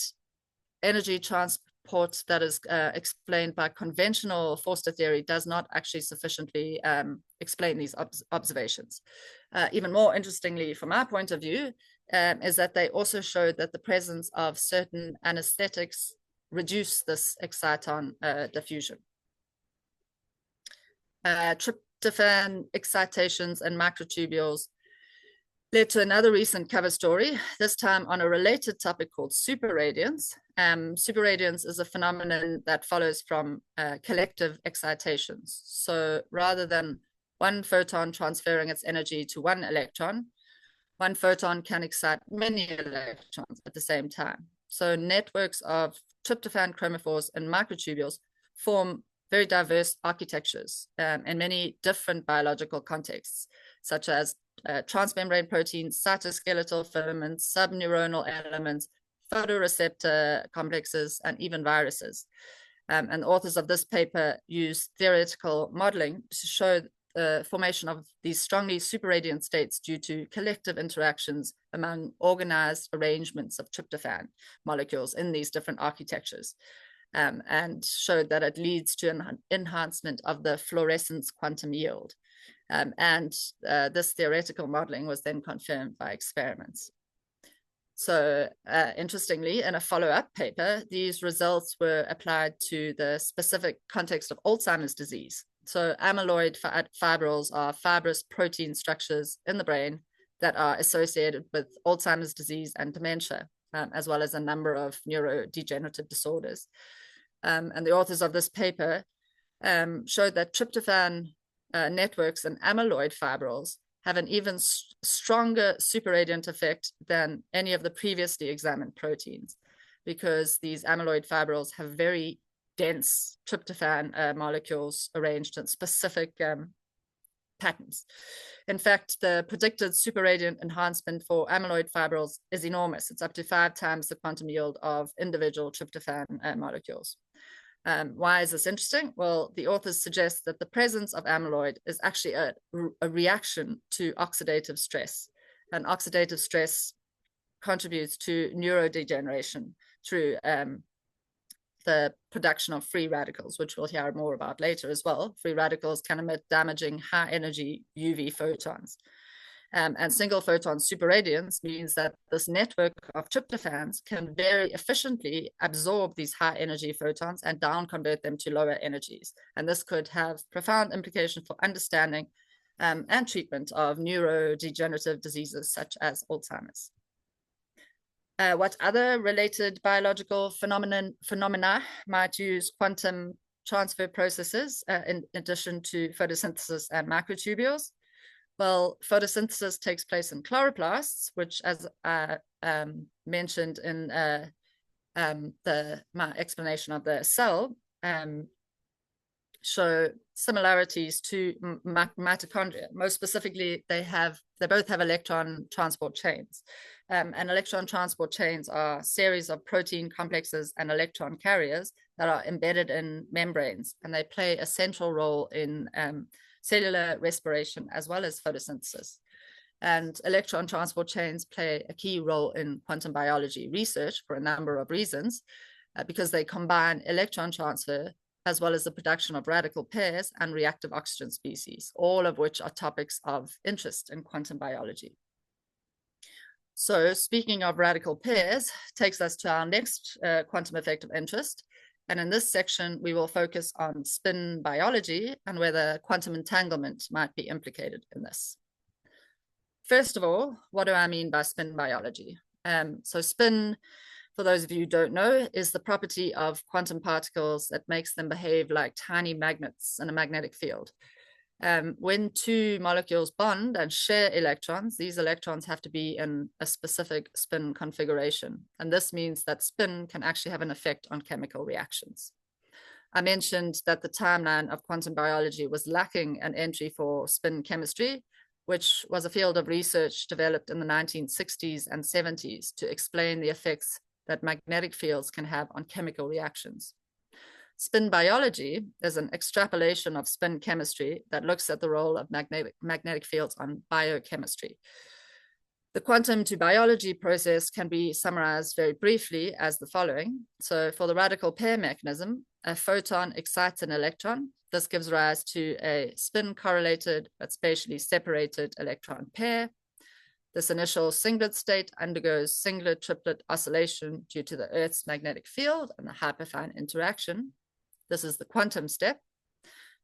Speaker 2: energy transport that is explained by conventional Forster theory does not actually sufficiently explain these observations. Even more interestingly, from our point of view, is that they also showed that the presence of certain anesthetics reduce this exciton diffusion. Tryptophan excitations and microtubules led to another recent cover story, this time on a related topic called superradiance. Superradiance is a phenomenon that follows from collective excitations. So rather than one photon transferring its energy to one electron, one photon can excite many electrons at the same time. So networks of tryptophan chromophores and microtubules form very diverse architectures in many different biological contexts, such as transmembrane proteins, cytoskeletal filaments, subneuronal elements, photoreceptor complexes, and even viruses. And the authors of this paper use theoretical modeling to show the formation of these strongly superradiant states due to collective interactions among organized arrangements of tryptophan molecules in these different architectures, and showed that it leads to an enhancement of the fluorescence quantum yield. This theoretical modeling was then confirmed by experiments. So interestingly, in a follow-up paper, these results were applied to the specific context of Alzheimer's disease. So amyloid fibrils are fibrous protein structures in the brain that are associated with Alzheimer's disease and dementia, as well as a number of neurodegenerative disorders. And the authors of this paper showed that tryptophan networks in amyloid fibrils have an even stronger superradiant effect than any of the previously examined proteins, because these amyloid fibrils have very dense tryptophan molecules arranged in specific patterns. In fact, the predicted superradiant enhancement for amyloid fibrils is enormous. It's up to 5 times the quantum yield of individual tryptophan molecules. Why is this interesting? Well, the authors suggest that the presence of amyloid is actually a reaction to oxidative stress. And oxidative stress contributes to neurodegeneration through the production of free radicals, which we'll hear more about later as well. Free radicals can emit damaging high energy UV photons. And single photon superradiance means that this network of tryptophans can very efficiently absorb these high energy photons and down convert them to lower energies. And this could have profound implications for understanding and treatment of neurodegenerative diseases such as Alzheimer's. What other related biological phenomena might use quantum transfer processes in addition to photosynthesis and microtubules? Well, photosynthesis takes place in chloroplasts, which, as I mentioned in my explanation of the cell, show similarities to mitochondria. Most specifically, they both have electron transport chains. And electron transport chains are a series of protein complexes and electron carriers that are embedded in membranes, and they play a central role in cellular respiration as well as photosynthesis. And electron transport chains play a key role in quantum biology research for a number of reasons, because they combine electron transfer as well as the production of radical pairs and reactive oxygen species, all of which are topics of interest in quantum biology. So speaking of radical pairs, takes us to our next quantum effect of interest. And in this section, we will focus on spin biology and whether quantum entanglement might be implicated in this. First of all, what do I mean by spin biology? So spin, for those of you who don't know, is the property of quantum particles that makes them behave like tiny magnets in a magnetic field. When two molecules bond and share electrons, these electrons have to be in a specific spin configuration. And this means that spin can actually have an effect on chemical reactions. I mentioned that the timeline of quantum biology was lacking an entry for spin chemistry, which was a field of research developed in the 1960s and 70s to explain the effects that magnetic fields can have on chemical reactions. Spin biology is an extrapolation of spin chemistry that looks at the role of magnetic fields on biochemistry. The quantum to biology process can be summarized very briefly as the following. So for the radical pair mechanism, a photon excites an electron. This gives rise to a spin correlated but spatially separated electron pair. This initial singlet state undergoes singlet-triplet oscillation due to the Earth's magnetic field and the hyperfine interaction. This is the quantum step.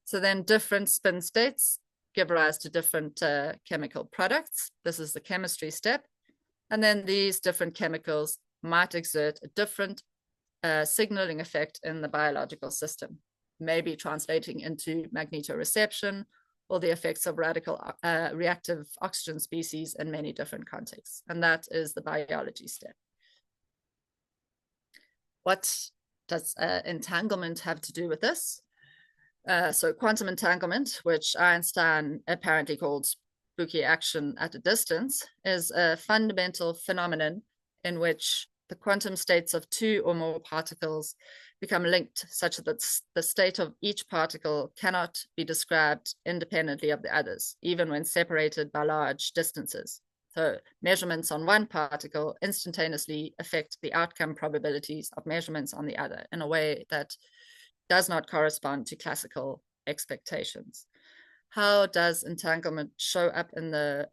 Speaker 2: So then different spin states give rise to different chemical products. This is the chemistry step. And then these different chemicals might exert a different signaling effect in the biological system, maybe translating into magnetoreception or the effects of reactive oxygen species in many different contexts. And that is the biology step. What does entanglement have to do with this? So quantum entanglement, which Einstein apparently called spooky action at a distance, is a fundamental phenomenon in which the quantum states of two or more particles become linked such that the state of each particle cannot be described independently of the others, even when separated by large distances. So measurements on one particle instantaneously affect the outcome probabilities of measurements on the other in a way that does not correspond to classical expectations. How does entanglement show up in the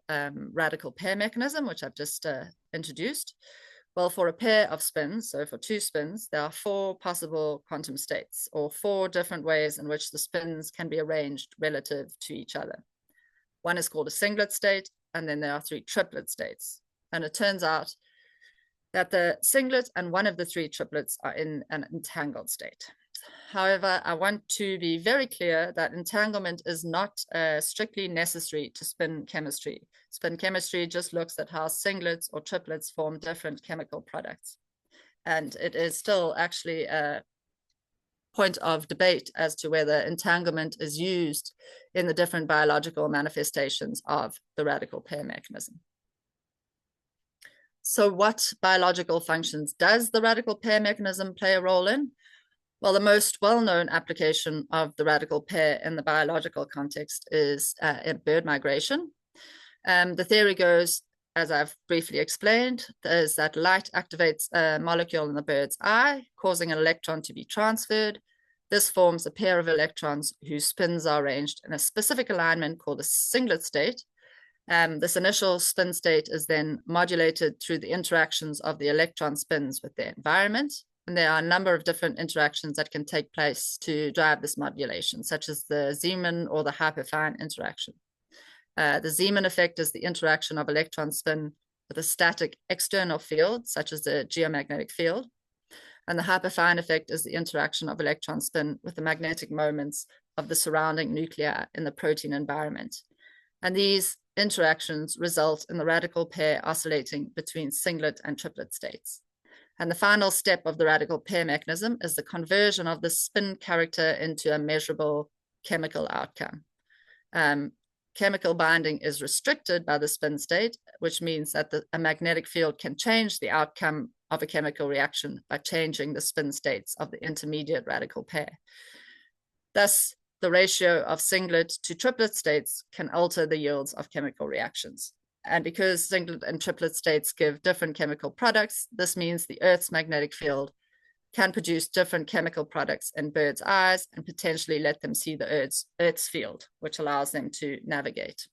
Speaker 2: radical pair mechanism, which I've just introduced? Well, for a pair of spins, so for two spins, there are 4 possible quantum states, or 4 different ways in which the spins can be arranged relative to each other. One is called a singlet state, and then there are 3 triplet states. And it turns out that the singlet and one of the 3 triplets are in an entangled state. However, I want to be very clear that entanglement is not strictly necessary to spin chemistry. Spin chemistry just looks at how singlets or triplets form different chemical products. And it is still actually a point of debate as to whether entanglement is used in the different biological manifestations of the radical pair mechanism. So what biological functions does the radical pair mechanism play a role in? Well, the most well-known application of the radical pair in the biological context is bird migration. The theory goes, as I've briefly explained, is that light activates a molecule in the bird's eye, causing an electron to be transferred. This forms a pair of electrons whose spins are arranged in a specific alignment called a singlet state. This initial spin state is then modulated through the interactions of the electron spins with their environment. And there are a number of different interactions that can take place to drive this modulation, such as the Zeeman or the hyperfine interaction. The Zeeman effect is the interaction of electron spin with a static external field, such as the geomagnetic field. And the hyperfine effect is the interaction of electron spin with the magnetic moments of the surrounding nuclei in the protein environment. And these interactions result in the radical pair oscillating between singlet and triplet states. And the final step of the radical pair mechanism is the conversion of the spin character into a measurable chemical outcome. Chemical binding is restricted by the spin state, which means that a magnetic field can change the outcome of a chemical reaction by changing the spin states of the intermediate radical pair. Thus, the ratio of singlet to triplet states can alter the yields of chemical reactions. And because singlet and triplet states give different chemical products, this means the Earth's magnetic field can produce different chemical products in birds' eyes and potentially let them see the Earth's field, which allows them to navigate.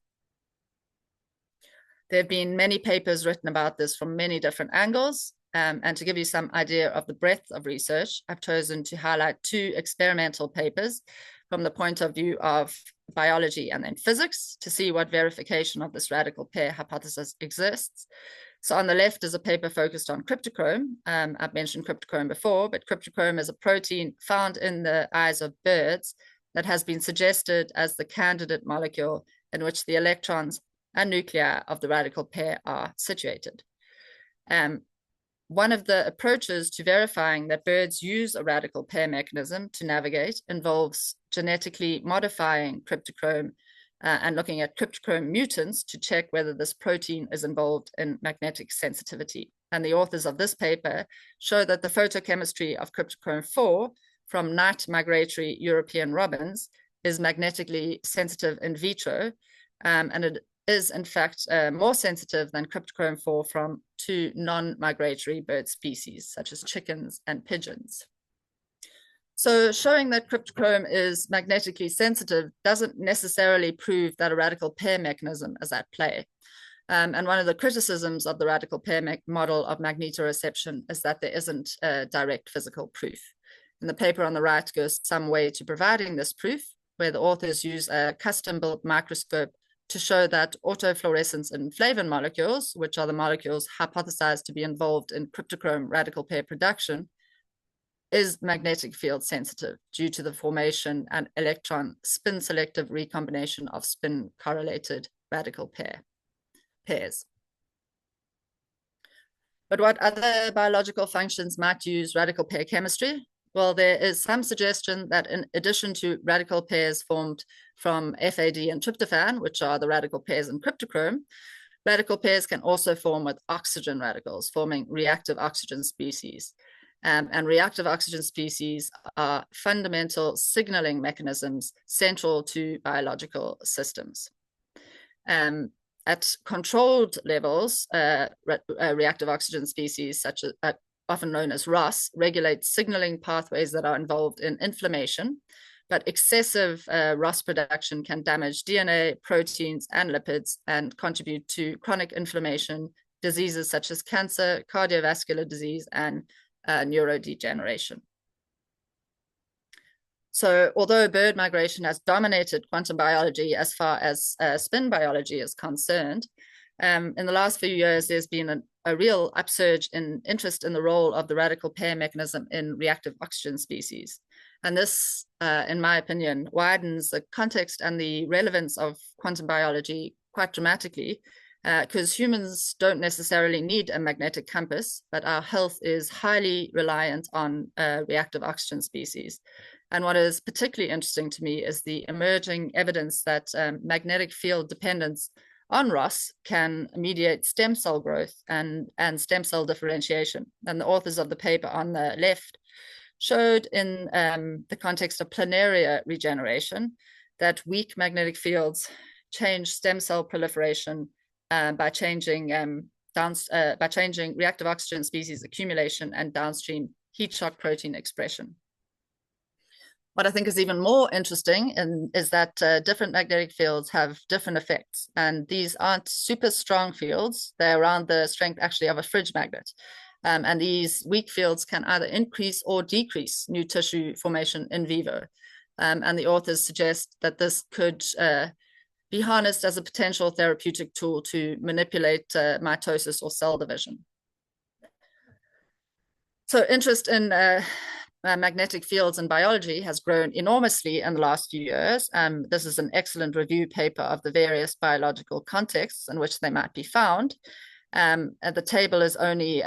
Speaker 2: There have been many papers written about this from many different angles. And to give you some idea of the breadth of research, I've chosen to highlight 2 experimental papers from the point of view of biology and then physics to see what verification of this radical pair hypothesis exists. So on the left is a paper focused on cryptochrome. I've mentioned cryptochrome before, but cryptochrome is a protein found in the eyes of birds that has been suggested as the candidate molecule in which the electrons and nuclei of the radical pair are situated. One of the approaches to verifying that birds use a radical pair mechanism to navigate involves genetically modifying cryptochrome and looking at cryptochrome mutants to check whether this protein is involved in magnetic sensitivity. And the authors of this paper show that the photochemistry of cryptochrome 4 from night migratory European robins is magnetically sensitive in vitro, and it is in fact more sensitive than cryptochrome 4 from 2 non-migratory bird species, such as chickens and pigeons. So showing that cryptochrome is magnetically sensitive doesn't necessarily prove that a radical pair mechanism is at play. And one of the criticisms of the radical pair model of magnetoreception is that there isn't a direct physical proof. And the paper on the right goes some way to providing this proof, where the authors use a custom-built microscope to show that autofluorescence in flavin molecules, which are the molecules hypothesized to be involved in cryptochrome radical pair production, is magnetic field sensitive due to the formation and electron spin selective recombination of spin correlated radical pairs. But what other biological functions might use radical pair chemistry? Well, there is some suggestion that in addition to radical pairs formed from FAD and tryptophan, which are the radical pairs in cryptochrome, radical pairs can also form with oxygen radicals, forming reactive oxygen species. And reactive oxygen species are fundamental signaling mechanisms central to biological systems. At controlled levels, reactive oxygen species, such as often known as ROS, regulate signaling pathways that are involved in inflammation, but excessive ROS production can damage DNA, proteins, and lipids and contribute to chronic inflammation, diseases such as cancer, cardiovascular disease, and neurodegeneration. So although bird migration has dominated quantum biology as far as spin biology is concerned, in the last few years, there's been a real upsurge in interest in the role of the radical pair mechanism in reactive oxygen species. And this, in my opinion, widens the context and the relevance of quantum biology quite dramatically, because humans don't necessarily need a magnetic compass, but our health is highly reliant on reactive oxygen species. And what is particularly interesting to me is the emerging evidence that magnetic field dependence on ROS can mediate stem cell growth and stem cell differentiation. And the authors of the paper on the left showed in the context of planaria regeneration that weak magnetic fields change stem cell proliferation by changing reactive oxygen species accumulation and downstream heat shock protein expression. What I think is even more interesting is that different magnetic fields have different effects, and these aren't super strong fields. They're around the strength actually of a fridge magnet. And these weak fields can either increase or decrease new tissue formation in vivo. And the authors suggest that this could be harnessed as a potential therapeutic tool to manipulate mitosis or cell division. So interest in magnetic fields in biology has grown enormously in the last few years. This is an excellent review paper of the various biological contexts in which they might be found. The table is only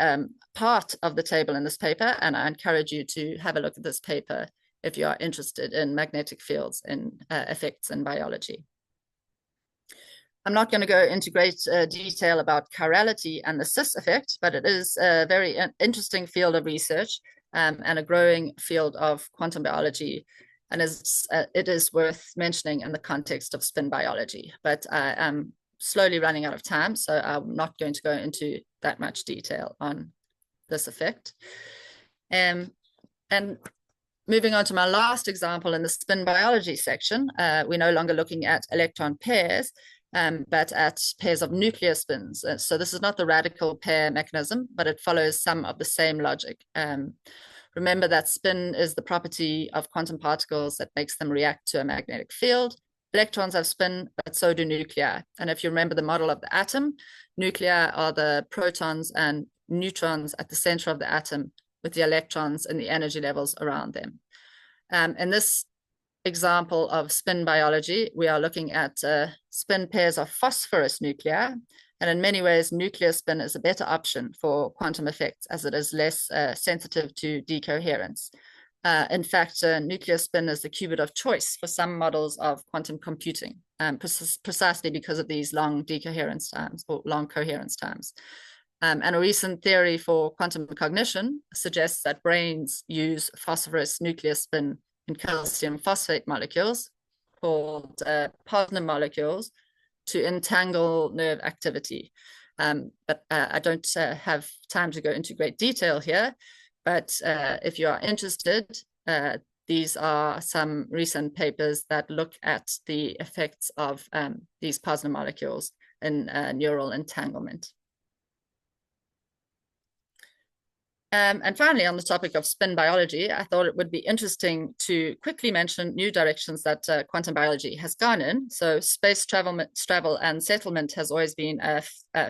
Speaker 2: part of the table in this paper, and I encourage you to have a look at this paper if you are interested in magnetic fields and effects in biology. I'm not going to go into great detail about chirality and the cis effect, but it is a very interesting field of research and a growing field of quantum biology. And it is worth mentioning in the context of spin biology. But I am slowly running out of time, so I'm not going to go into that much detail on this effect. And moving on to my last example in the spin biology section, we're no longer looking at electron pairs, but at pairs of nuclear spins. So this is not the radical pair mechanism, but it follows some of the same logic. Remember that spin is the property of quantum particles that makes them react to a magnetic field. Electrons have spin, but so do nuclei. And if you remember the model of the atom, nuclei are the protons and neutrons at the center of the atom with the electrons and the energy levels around them. In this example of spin biology, we are looking at spin pairs of phosphorus nuclei. And in many ways, nuclear spin is a better option for quantum effects as it is less sensitive to decoherence. In fact, nuclear spin is the qubit of choice for some models of quantum computing, precisely because of these long decoherence times or long coherence times. And a recent theory for quantum cognition suggests that brains use phosphorus nuclear spin in calcium phosphate molecules called partner molecules to entangle nerve activity. But I don't have time to go into great detail here. But if you are interested, these are some recent papers that look at the effects of these partner molecules in neural entanglement. And finally, on the topic of spin biology, I thought it would be interesting to quickly mention new directions that quantum biology has gone in. So space travel and settlement has always been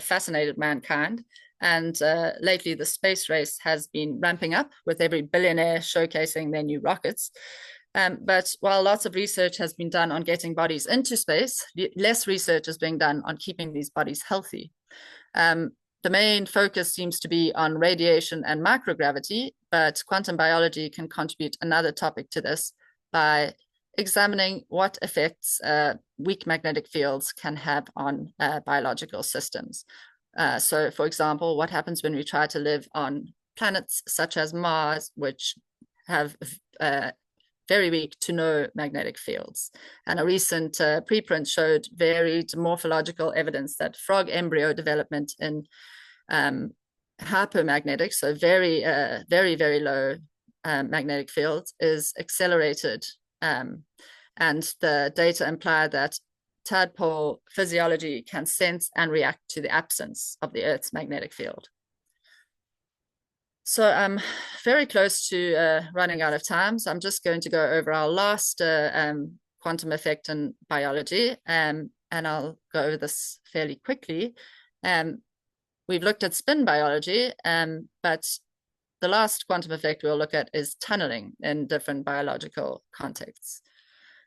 Speaker 2: fascinated mankind. And lately, the space race has been ramping up with every billionaire showcasing their new rockets. But while lots of research has been done on getting bodies into space, less research is being done on keeping these bodies healthy. The main focus seems to be on radiation and microgravity, but quantum biology can contribute another topic to this by examining what effects weak magnetic fields can have on biological systems. So, for example, what happens when we try to live on planets such as Mars, which have very weak to no magnetic fields. And a recent preprint showed varied morphological evidence that frog embryo development in hypermagnetic, so very, very low magnetic fields is accelerated. And the data imply that tadpole physiology can sense and react to the absence of the Earth's magnetic field. So I'm very close to running out of time. So I'm just going to go over our last quantum effect in biology, and I'll go over this fairly quickly. We've looked at spin biology, but the last quantum effect we'll look at is tunneling in different biological contexts.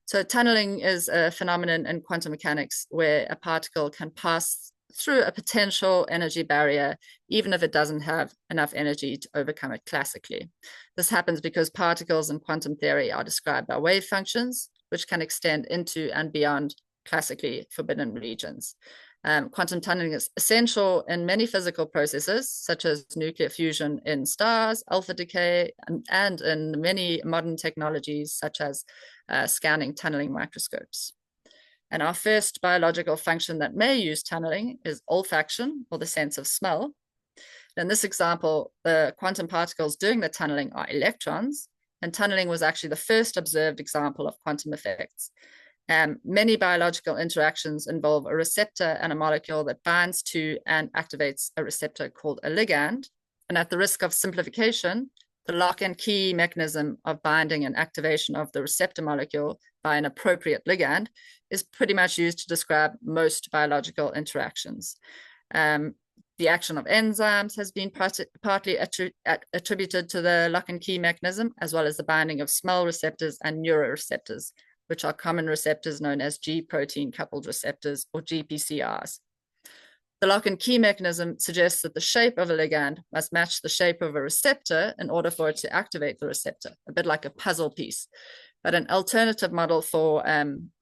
Speaker 2: So tunneling is a phenomenon in quantum mechanics where a particle can pass through a potential energy barrier, even if it doesn't have enough energy to overcome it classically. This happens because particles in quantum theory are described by wave functions, which can extend into and beyond classically forbidden regions. Quantum tunneling is essential in many physical processes, such as nuclear fusion in stars, alpha decay, and in many modern technologies, such as scanning tunneling microscopes. And our first biological function that may use tunneling is olfaction, or the sense of smell. In this example, the quantum particles doing the tunneling are electrons, and tunneling was actually the first observed example of quantum effects. Many biological interactions involve a receptor and a molecule that binds to and activates a receptor called a ligand. And at the risk of simplification, the lock and key mechanism of binding and activation of the receptor molecule by an appropriate ligand is pretty much used to describe most biological interactions. The action of enzymes has been partly attributed to the lock and key mechanism, as well as the binding of smell receptors and neuroreceptors, which are common receptors known as G protein coupled receptors, or GPCRs. The lock and key mechanism suggests that the shape of a ligand must match the shape of a receptor in order for it to activate the receptor, a bit like a puzzle piece. But an alternative model for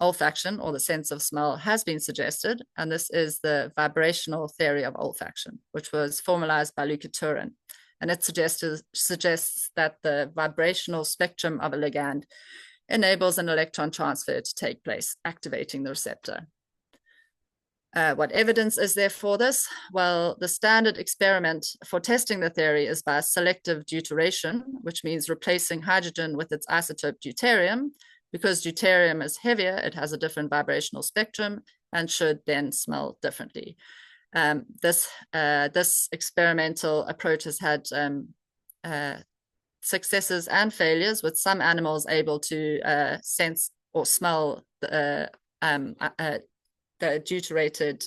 Speaker 2: olfaction, or the sense of smell, has been suggested, and this is the vibrational theory of olfaction, which was formalized by Turin. And it suggests that the vibrational spectrum of a ligand enables an electron transfer to take place, activating the receptor. What evidence is there for this? Well, the standard experiment for testing the theory is by selective deuteration, which means replacing hydrogen with its isotope deuterium. Because deuterium is heavier, it has a different vibrational spectrum and should then smell differently. This experimental approach has had successes and failures, with some animals able to sense or smell the deuterated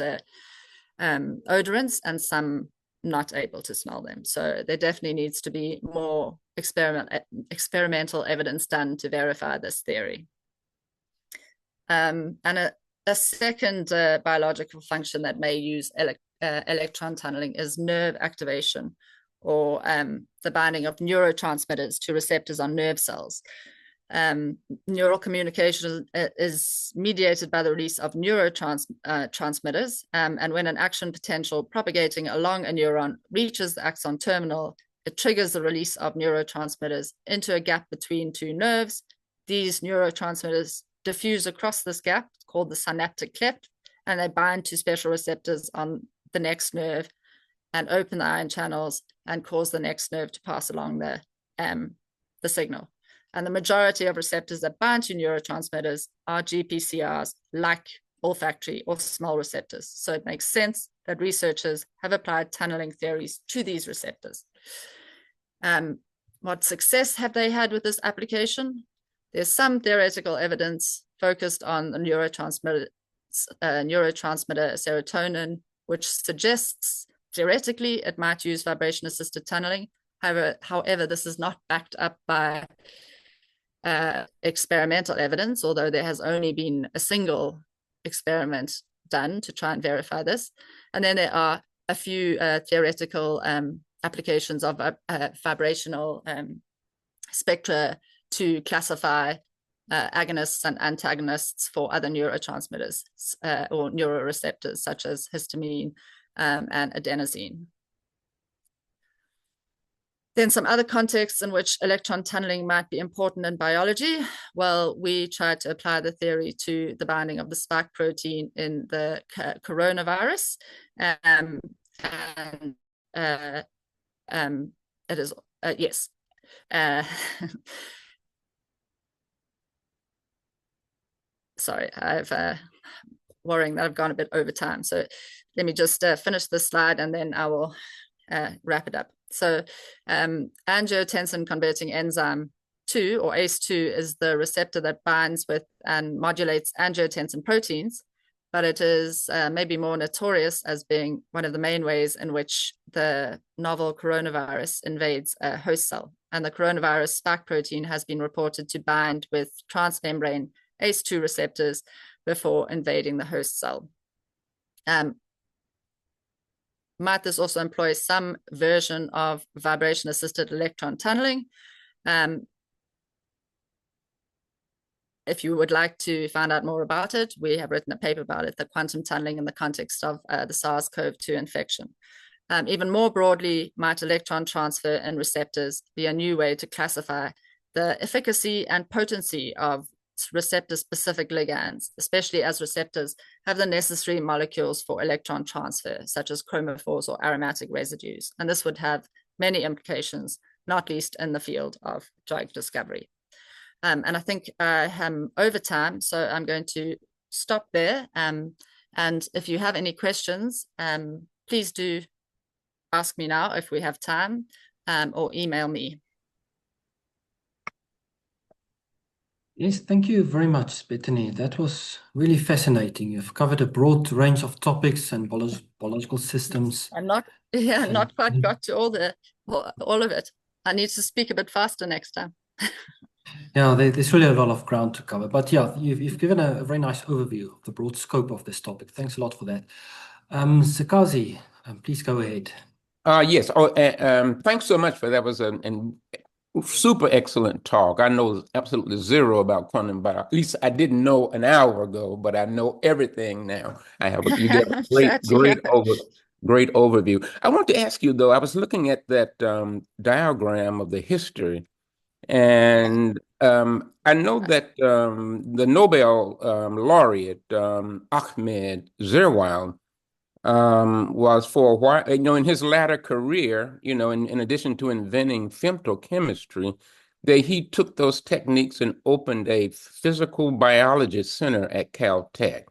Speaker 2: odorants, and some not able to smell them. So there definitely needs to be more experimental evidence done to verify this theory. And a second biological function that may use electron tunneling is nerve activation, or the binding of neurotransmitters to receptors on nerve cells. Neural communication is mediated by the release of neurotransmitters, and when an action potential propagating along a neuron reaches the axon terminal, it triggers the release of neurotransmitters into a gap between two nerves. These neurotransmitters diffuse across this gap, called the synaptic cleft, and they bind to special receptors on the next nerve and open the ion channels and cause the next nerve to pass along the signal. And the majority of receptors that bind to neurotransmitters are GPCRs, like olfactory or smell receptors. So it makes sense that researchers have applied tunneling theories to these receptors. What success have they had with this application? There's some theoretical evidence focused on the neurotransmitter serotonin, which suggests theoretically it might use vibration-assisted tunneling. However, this is not backed up by experimental evidence, although there has only been a single experiment done to try and verify this. And then there are a few theoretical applications of vibrational spectra to classify agonists and antagonists for other neurotransmitters or neuroreceptors, such as histamine and adenosine. Then some other contexts in which electron tunneling might be important in biology. Well, we tried to apply the theory to the binding of the spike protein in the coronavirus. It is, yes. Sorry, I've worrying that I've gone a bit over time. So let me just finish this slide and then I will wrap it up. So angiotensin converting enzyme 2, or ACE2, is the receptor that binds with and modulates angiotensin proteins. but it is maybe more notorious as being one of the main ways in which the novel coronavirus invades a host cell. And the coronavirus spike protein has been reported to bind with transmembrane ACE2 receptors before invading the host cell. Might this also employ some version of vibration-assisted electron tunneling? If you would like to find out more about it, we have written a paper about it, the quantum tunneling in the context of the SARS-CoV-2 infection. Even more broadly, might electron transfer and receptors be a new way to classify the efficacy and potency of receptor-specific ligands, especially as receptors have the necessary molecules for electron transfer, such as chromophores or aromatic residues. And this would have many implications, not least in the field of drug discovery. And I think I am over time, so I'm going to stop there. And if you have any questions, please do ask me now if we have time, or email me.
Speaker 3: Yes, thank you very much, Betony. That was really fascinating. You've covered a broad range of topics and biological systems.
Speaker 2: I'm not quite got to all of it. I need to speak a bit faster next time.
Speaker 3: Yeah, there's really a lot of ground to cover. But yeah, you've given a very nice overview of the broad scope of this topic. Thanks a lot for that. Sakazi, please go ahead.
Speaker 4: Yes. Thanks so much for that. Was a super excellent talk. I know absolutely zero about quantum biology. At least I didn't know an hour ago, but I know everything now. You get a great overview. I want to ask you though. I was looking at that diagram of the history, and I know that the Nobel laureate Ahmed Zerual was for a while, in his latter career, in addition to inventing femtochemistry, he took those techniques and opened a physical biology center at Caltech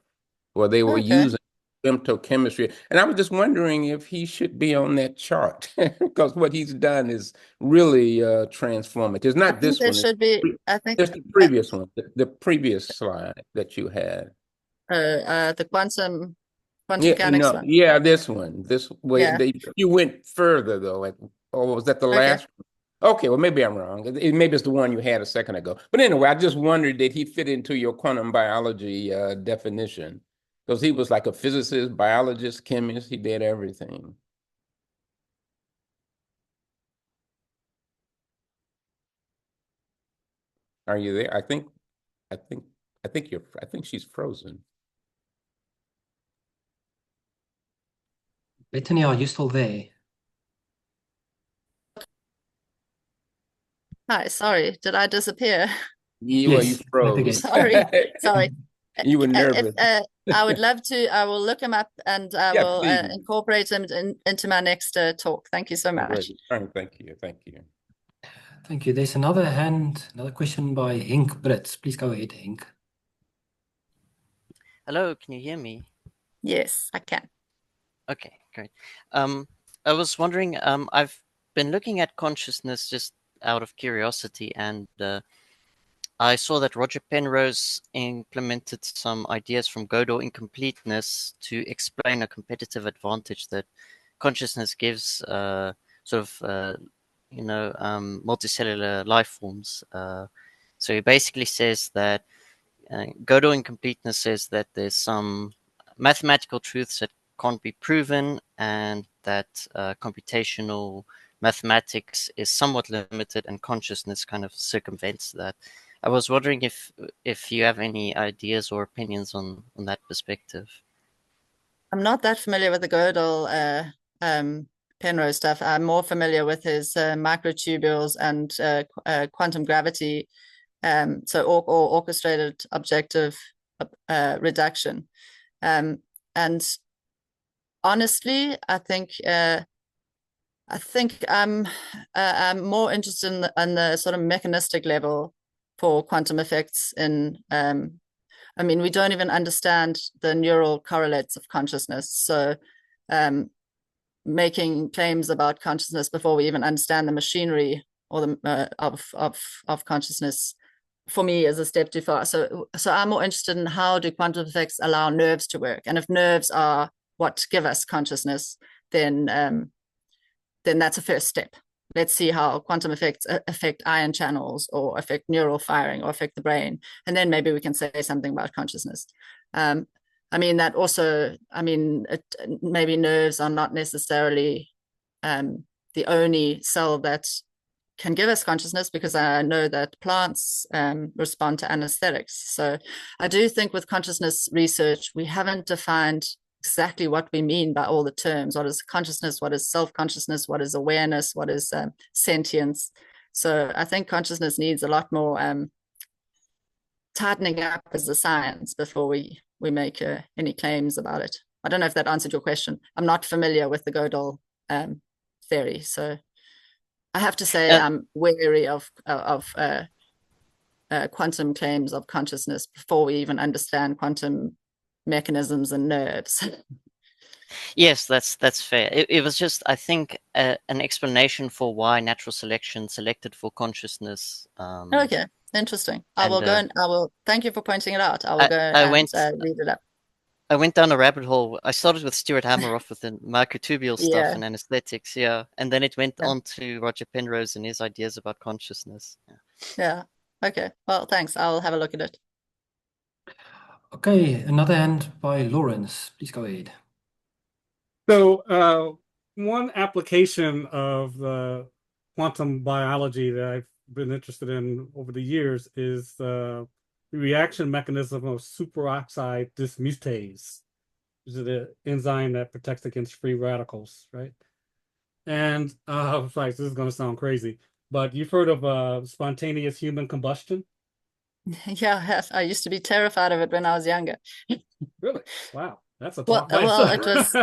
Speaker 4: where they were using femtochemistry. And I was just wondering if he should be on that chart because what he's done is really transformative. It's not this one.
Speaker 2: Should be. I think
Speaker 4: it's the previous one, the previous slide that you had.
Speaker 2: The quantum mechanics one.
Speaker 4: Yeah, this one. This way, yeah. You went further though. Or was that the last one? Okay, well, maybe I'm wrong. Maybe it's the one you had a second ago. But anyway, I just wondered, did he fit into your quantum biology definition? Because he was like a physicist, biologist, chemist. He did everything. Are you there? I think she's frozen.
Speaker 3: Betony, are you still there?
Speaker 2: Hi, sorry, did I disappear?
Speaker 4: You froze.
Speaker 2: Sorry.
Speaker 4: You were nervous.
Speaker 2: I would love to. I will look him up and I will incorporate him into my next talk. Thank you so much.
Speaker 4: Thank you.
Speaker 3: Thank you. There's another question by Henk Brits. Please go ahead, Henk.
Speaker 5: Hello, can you hear me?
Speaker 2: Yes, I can.
Speaker 5: Okay, great. I was wondering, I've been looking at consciousness just out of curiosity, and I saw that Roger Penrose implemented some ideas from Gödel incompleteness to explain a competitive advantage that consciousness gives multicellular life forms. So he basically says that Gödel incompleteness says that there's some mathematical truths that can't be proven, and that computational mathematics is somewhat limited, and consciousness kind of circumvents that. I was wondering if you have any ideas or opinions on that perspective.
Speaker 2: I'm not that familiar with the Gödel Penrose stuff. I'm more familiar with his microtubules and quantum gravity, so orchestrated objective reduction. And honestly, I think I'm more interested in the sort of mechanistic level for quantum effects we don't even understand the neural correlates of consciousness. So making claims about consciousness before we even understand the machinery or the of consciousness for me is a step too far. So I'm more interested in how do quantum effects allow nerves to work, and if nerves are what give us consciousness, then that's a first step. Let's see how quantum effects affect ion channels or affect neural firing or affect the brain. And then maybe we can say something about consciousness. That also, maybe nerves are not necessarily the only cell that can give us consciousness, because I know that plants respond to anesthetics. So I do think with consciousness research, we haven't defined exactly what we mean by all the terms. What is consciousness? What is self-consciousness? What is awareness? What is sentience? So I think consciousness needs a lot more tightening up as a science before we make any claims about it. I don't know if that answered your question. I'm not familiar with the Gödel theory, so I have to say I'm wary of quantum claims of consciousness before we even understand quantum mechanisms and nerves.
Speaker 5: Yes, that's fair. It was just, I think, an explanation for why natural selection selected for consciousness.
Speaker 2: Okay, interesting. I will thank you for pointing it out. I will read it up.
Speaker 5: I went down a rabbit hole. I started with Stuart Hameroff with the microtubule stuff and anesthetics, and then it went on to Roger Penrose and his ideas about consciousness.
Speaker 2: Yeah. Okay. Well, thanks. I'll have a look at it.
Speaker 3: Okay, another hand by Lawrence. Please go ahead.
Speaker 1: So one application of quantum biology that I've been interested in over the years is the reaction mechanism of superoxide dismutase, which is the enzyme that protects against free radicals, right? And this is going to sound crazy, but you've heard of spontaneous human combustion?
Speaker 2: Yeah, I used to be terrified of it when I was younger.
Speaker 1: Really? Wow, that's a
Speaker 2: well,
Speaker 1: talk.
Speaker 2: Well, it was.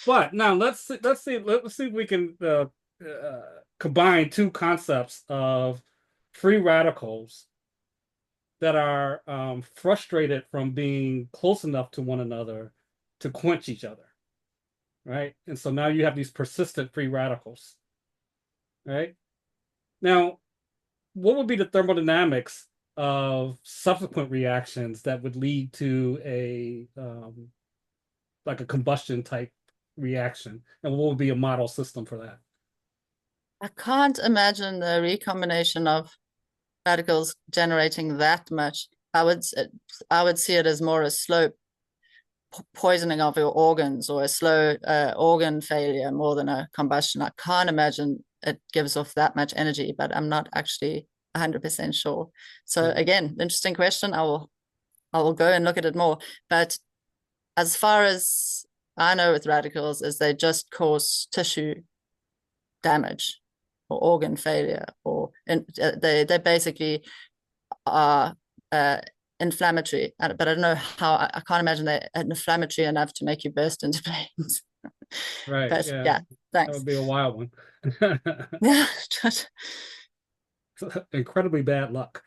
Speaker 1: But now let's see if we can combine two concepts of free radicals that are frustrated from being close enough to one another to quench each other, right? And so now you have these persistent free radicals, right? Now, what would be the thermodynamics of subsequent reactions that would lead to a like a combustion type reaction, and what would be a model system for that?
Speaker 2: I can't imagine the recombination of radicals generating that much. I would see it as more a slow poisoning of your organs, or a slow organ failure, more than a combustion. I can't imagine it gives off that much energy, but I'm not actually 100% sure. So again, interesting question. I will go and look at it more. But as far as I know with radicals, is they just cause tissue damage or organ failure, or they basically are inflammatory. But I don't know how. I can't imagine they're inflammatory enough to make you burst into flames.
Speaker 1: Right.
Speaker 2: But,
Speaker 1: yeah.
Speaker 2: Thanks.
Speaker 1: That would be a wild one.
Speaker 2: Yeah.
Speaker 1: Incredibly bad luck.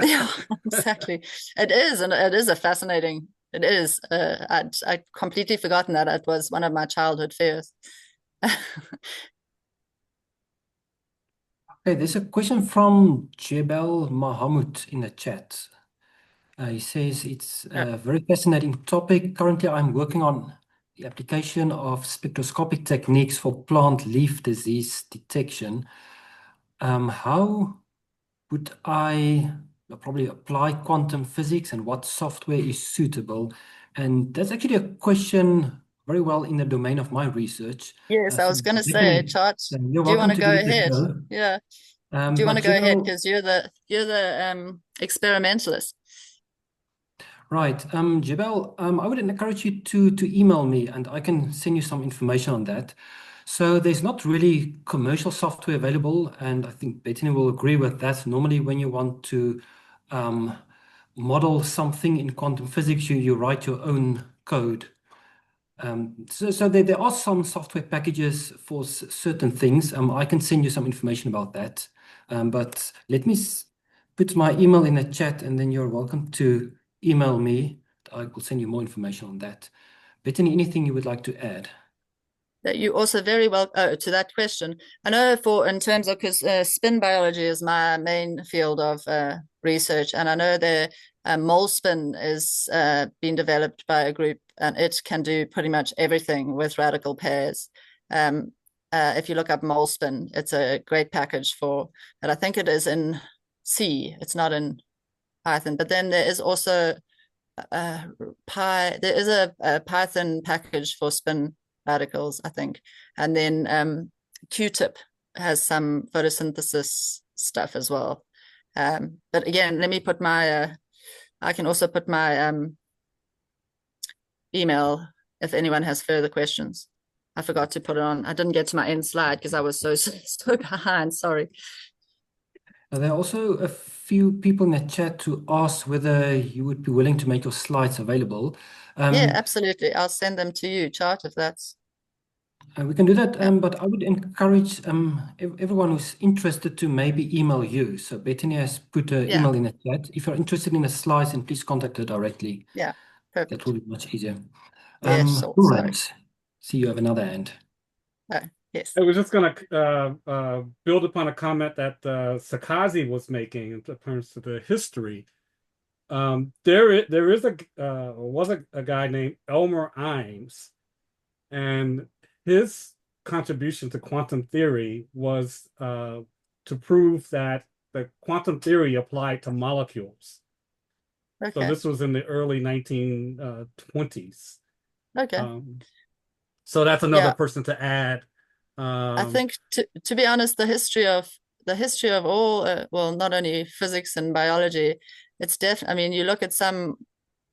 Speaker 2: Yeah, exactly. It is, and it is a fascinating. It is. I'd completely forgotten that it was one of my childhood fears.
Speaker 3: Okay, there's a question from Jebel Mahamud in the chat. He says it's a very fascinating topic. Currently, I'm working on the application of spectroscopic techniques for plant leaf disease detection. How would I probably apply quantum physics, and what software is suitable? And that's actually a question very well in the domain of my research.
Speaker 2: Yes, I was going to say, Chart, do you want to go ahead? Yeah. Do you want to go ahead, because you're the experimentalist?
Speaker 3: Right, Jebel, I would encourage you to email me, and I can send you some information on that. So there's not really commercial software available, and I think Betony will agree with that. Normally, when you want to model something in quantum physics, you write your own code. So there are some software packages for certain things. I can send you some information about that. But let me put my email in the chat, and then you're welcome to email me. I will send you more information on that. Betony, anything you would like to add?
Speaker 2: that you also very well to that question. I know in terms of because spin biology is my main field of research, and I know the mole spin is being developed by a group, and it can do pretty much everything with radical pairs. If you look up mole spin, it's a great package for it. I think it is in C. It's not in Python, but then there is also there is a Python package for spin radicals, I think. And then Q-tip has some photosynthesis stuff as well. But again, let me put my, I can also put my email if anyone has further questions. I forgot to put it on. I didn't get to my end slide because I was so behind. Sorry.
Speaker 3: There are also a few people in the chat to ask whether you would be willing to make your slides available.
Speaker 2: Yeah, absolutely. I'll send them to you, Chart, if that's.
Speaker 3: We can do that, but I would encourage everyone who's interested to maybe email you. So Betony has put an email in the chat. If you're interested in the slides, then please contact her directly.
Speaker 2: Yeah, perfect.
Speaker 3: That will be much easier.
Speaker 2: Yes,
Speaker 3: Laurent, see you have another hand.
Speaker 2: Yes.
Speaker 1: I was just going to build upon a comment that Sakazi was making in terms of the history. There was a guy named Elmer Imes, and his contribution to quantum theory was to prove that the quantum theory applied to molecules.
Speaker 2: Okay.
Speaker 1: So this was in the early 1920s.
Speaker 2: Okay.
Speaker 1: So that's another person to add.
Speaker 2: I think to be honest, the history of all well, not only physics and biology, it's I mean, you look at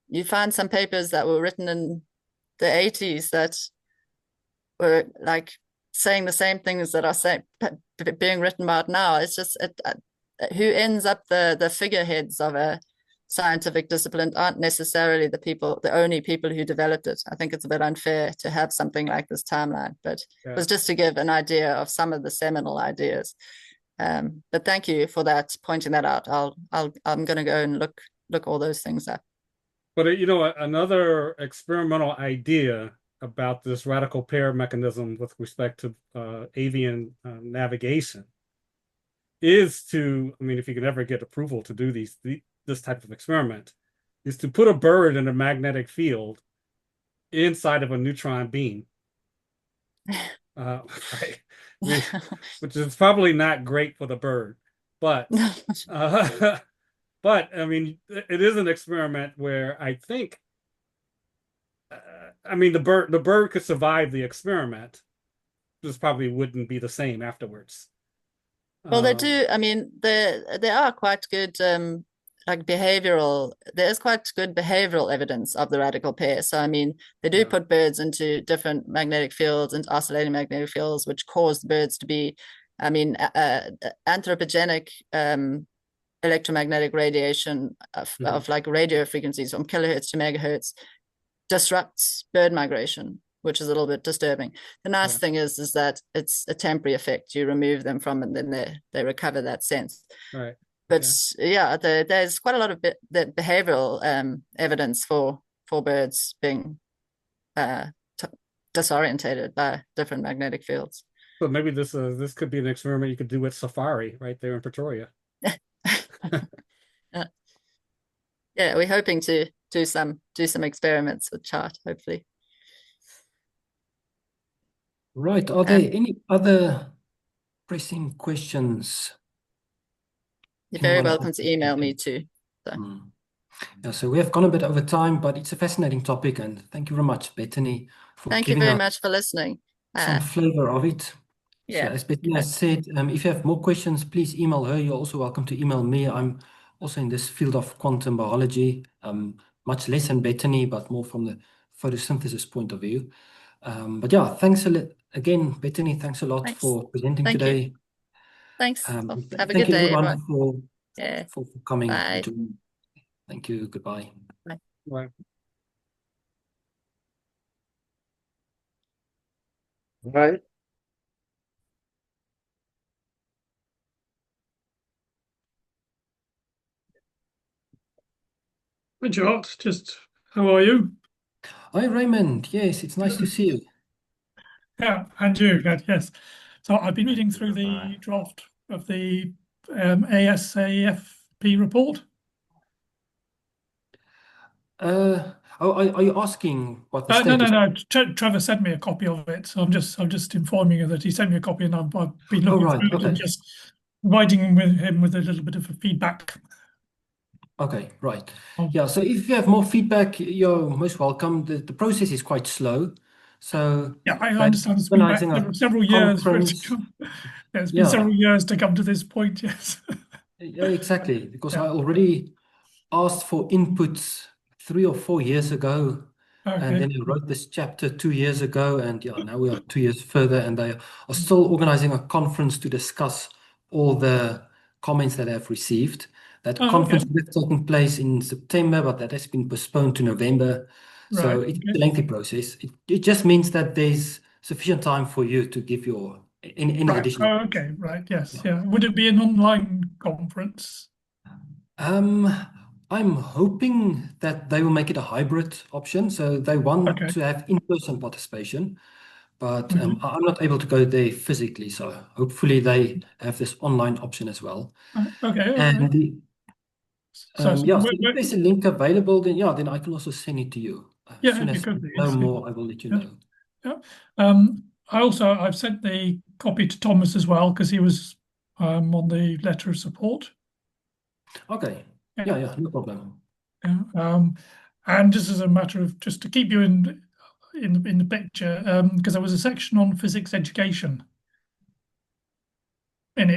Speaker 2: you find some papers that were written in the 80s that were like saying the same things that are being written about now. It's just who ends up the figureheads of a scientific discipline aren't necessarily the only people who developed it. I think it's a bit unfair to have something like this timeline, but it was just to give an idea of some of the seminal ideas. But thank you for that, pointing that out. I'm going to go and look all those things up.
Speaker 1: But another experimental idea about this radical pair mechanism with respect to avian navigation is to, I mean, if you can ever get approval to do this type of experiment, is to put a bird in a magnetic field inside of a neutron beam, right? Which is probably not great for the bird, but but I mean, it is an experiment where I think, I mean, the bird could survive the experiment. This probably wouldn't be the same afterwards.
Speaker 2: Well, they do. I mean, there are quite good like there's quite good behavioral evidence of the radical pair. So, I mean, they do put birds into different magnetic fields and oscillating magnetic fields, which cause the birds to be, I mean, anthropogenic electromagnetic radiation of like radio frequencies from kilohertz to megahertz disrupts bird migration, which is a little bit disturbing. The nice thing is that it's a temporary effect. You remove them from it, and then they recover that sense.
Speaker 1: Right.
Speaker 2: But there's quite a lot of the behavioral evidence for birds being disorientated by different magnetic fields.
Speaker 1: So maybe this could be an experiment you could do with Safari right there in Pretoria.
Speaker 2: Yeah, we're hoping to do some experiments with Chart, hopefully.
Speaker 3: Right. Are there any other pressing questions?
Speaker 2: You're very welcome to email me too. So.
Speaker 3: Yeah, so we have gone a bit over time, but it's a fascinating topic, and thank you very much, Betony, for
Speaker 2: thank you very much for listening.
Speaker 3: Some flavor of it.
Speaker 2: Yeah.
Speaker 3: So as Betony has said, if you have more questions, please email her. You're also welcome to email me. I'm also in this field of quantum biology, much less than Betony, but more from the photosynthesis point of view. But yeah, thanks again, Betony. Thanks a lot for presenting today.
Speaker 2: You. Thanks. Have a
Speaker 3: thank
Speaker 2: good
Speaker 3: you
Speaker 2: day,
Speaker 3: everyone
Speaker 2: everyone.
Speaker 3: for coming.
Speaker 2: Bye.
Speaker 3: Thank you. Goodbye.
Speaker 2: Bye.
Speaker 1: Bye.
Speaker 4: Right.
Speaker 6: Hi, Chart. How are you?
Speaker 3: Hi, Raymond. Yes, it's nice to see you.
Speaker 6: Yeah, and you, good, yes. So I've been reading through the draft of the ASAFP report.
Speaker 3: Are you asking what the
Speaker 6: No,
Speaker 3: status?
Speaker 6: Trevor sent me a copy of it, so I'm just informing you that he sent me a copy, and I've been
Speaker 3: Oh,
Speaker 6: looking
Speaker 3: right.
Speaker 6: through it and
Speaker 3: Okay.
Speaker 6: just providing him with a little bit of a feedback.
Speaker 3: Okay, right.
Speaker 6: Oh.
Speaker 3: Yeah, so if you have more feedback, you're most welcome. The process is quite slow. So
Speaker 6: Yeah, I
Speaker 3: they're
Speaker 6: understand it's been about
Speaker 3: organizing a
Speaker 6: several years for it to
Speaker 3: conference.
Speaker 6: come. Yeah, it's been
Speaker 3: Yeah,
Speaker 6: several years to come to this point, yes.
Speaker 3: yeah, exactly. Because
Speaker 6: Yeah.
Speaker 3: I already asked for inputs 3 or 4 years ago. And
Speaker 6: Okay.
Speaker 3: then I wrote this chapter 2 years ago. And yeah, now we are 2 years further, and they are still organizing a conference to discuss all the comments that I've received. That
Speaker 6: Oh, okay.
Speaker 3: conference would have taken place in September, but that has been postponed to November. So
Speaker 6: Right.
Speaker 3: it's
Speaker 6: Okay.
Speaker 3: a lengthy process. It just means that there's sufficient time for you to give your any
Speaker 6: Right.
Speaker 3: additional.
Speaker 6: Oh, okay. Right. Yes. Yeah. Would it be an online conference?
Speaker 3: Um, I'm hoping that they will make it a hybrid option. So they want
Speaker 6: Okay.
Speaker 3: to have in-person participation, but
Speaker 6: Mhm.
Speaker 3: I'm not able to go there physically. So hopefully they have this online option as well.
Speaker 6: Okay. All right.
Speaker 3: And
Speaker 6: So,
Speaker 3: yeah, so if there's a link available, then yeah, then I can also send it to you. As
Speaker 6: yeah,
Speaker 3: soon
Speaker 6: it'd be
Speaker 3: as
Speaker 6: good.
Speaker 3: I know
Speaker 6: Yes.
Speaker 3: more, I will let you
Speaker 6: Good.
Speaker 3: know.
Speaker 6: Yeah. I've sent the copy to Thomas as well because he was on the letter of support.
Speaker 3: Okay.
Speaker 6: Yeah.
Speaker 3: Yeah, no problem.
Speaker 6: Yeah. And just as a matter of just to keep you in the picture, because there was a section on physics education in it.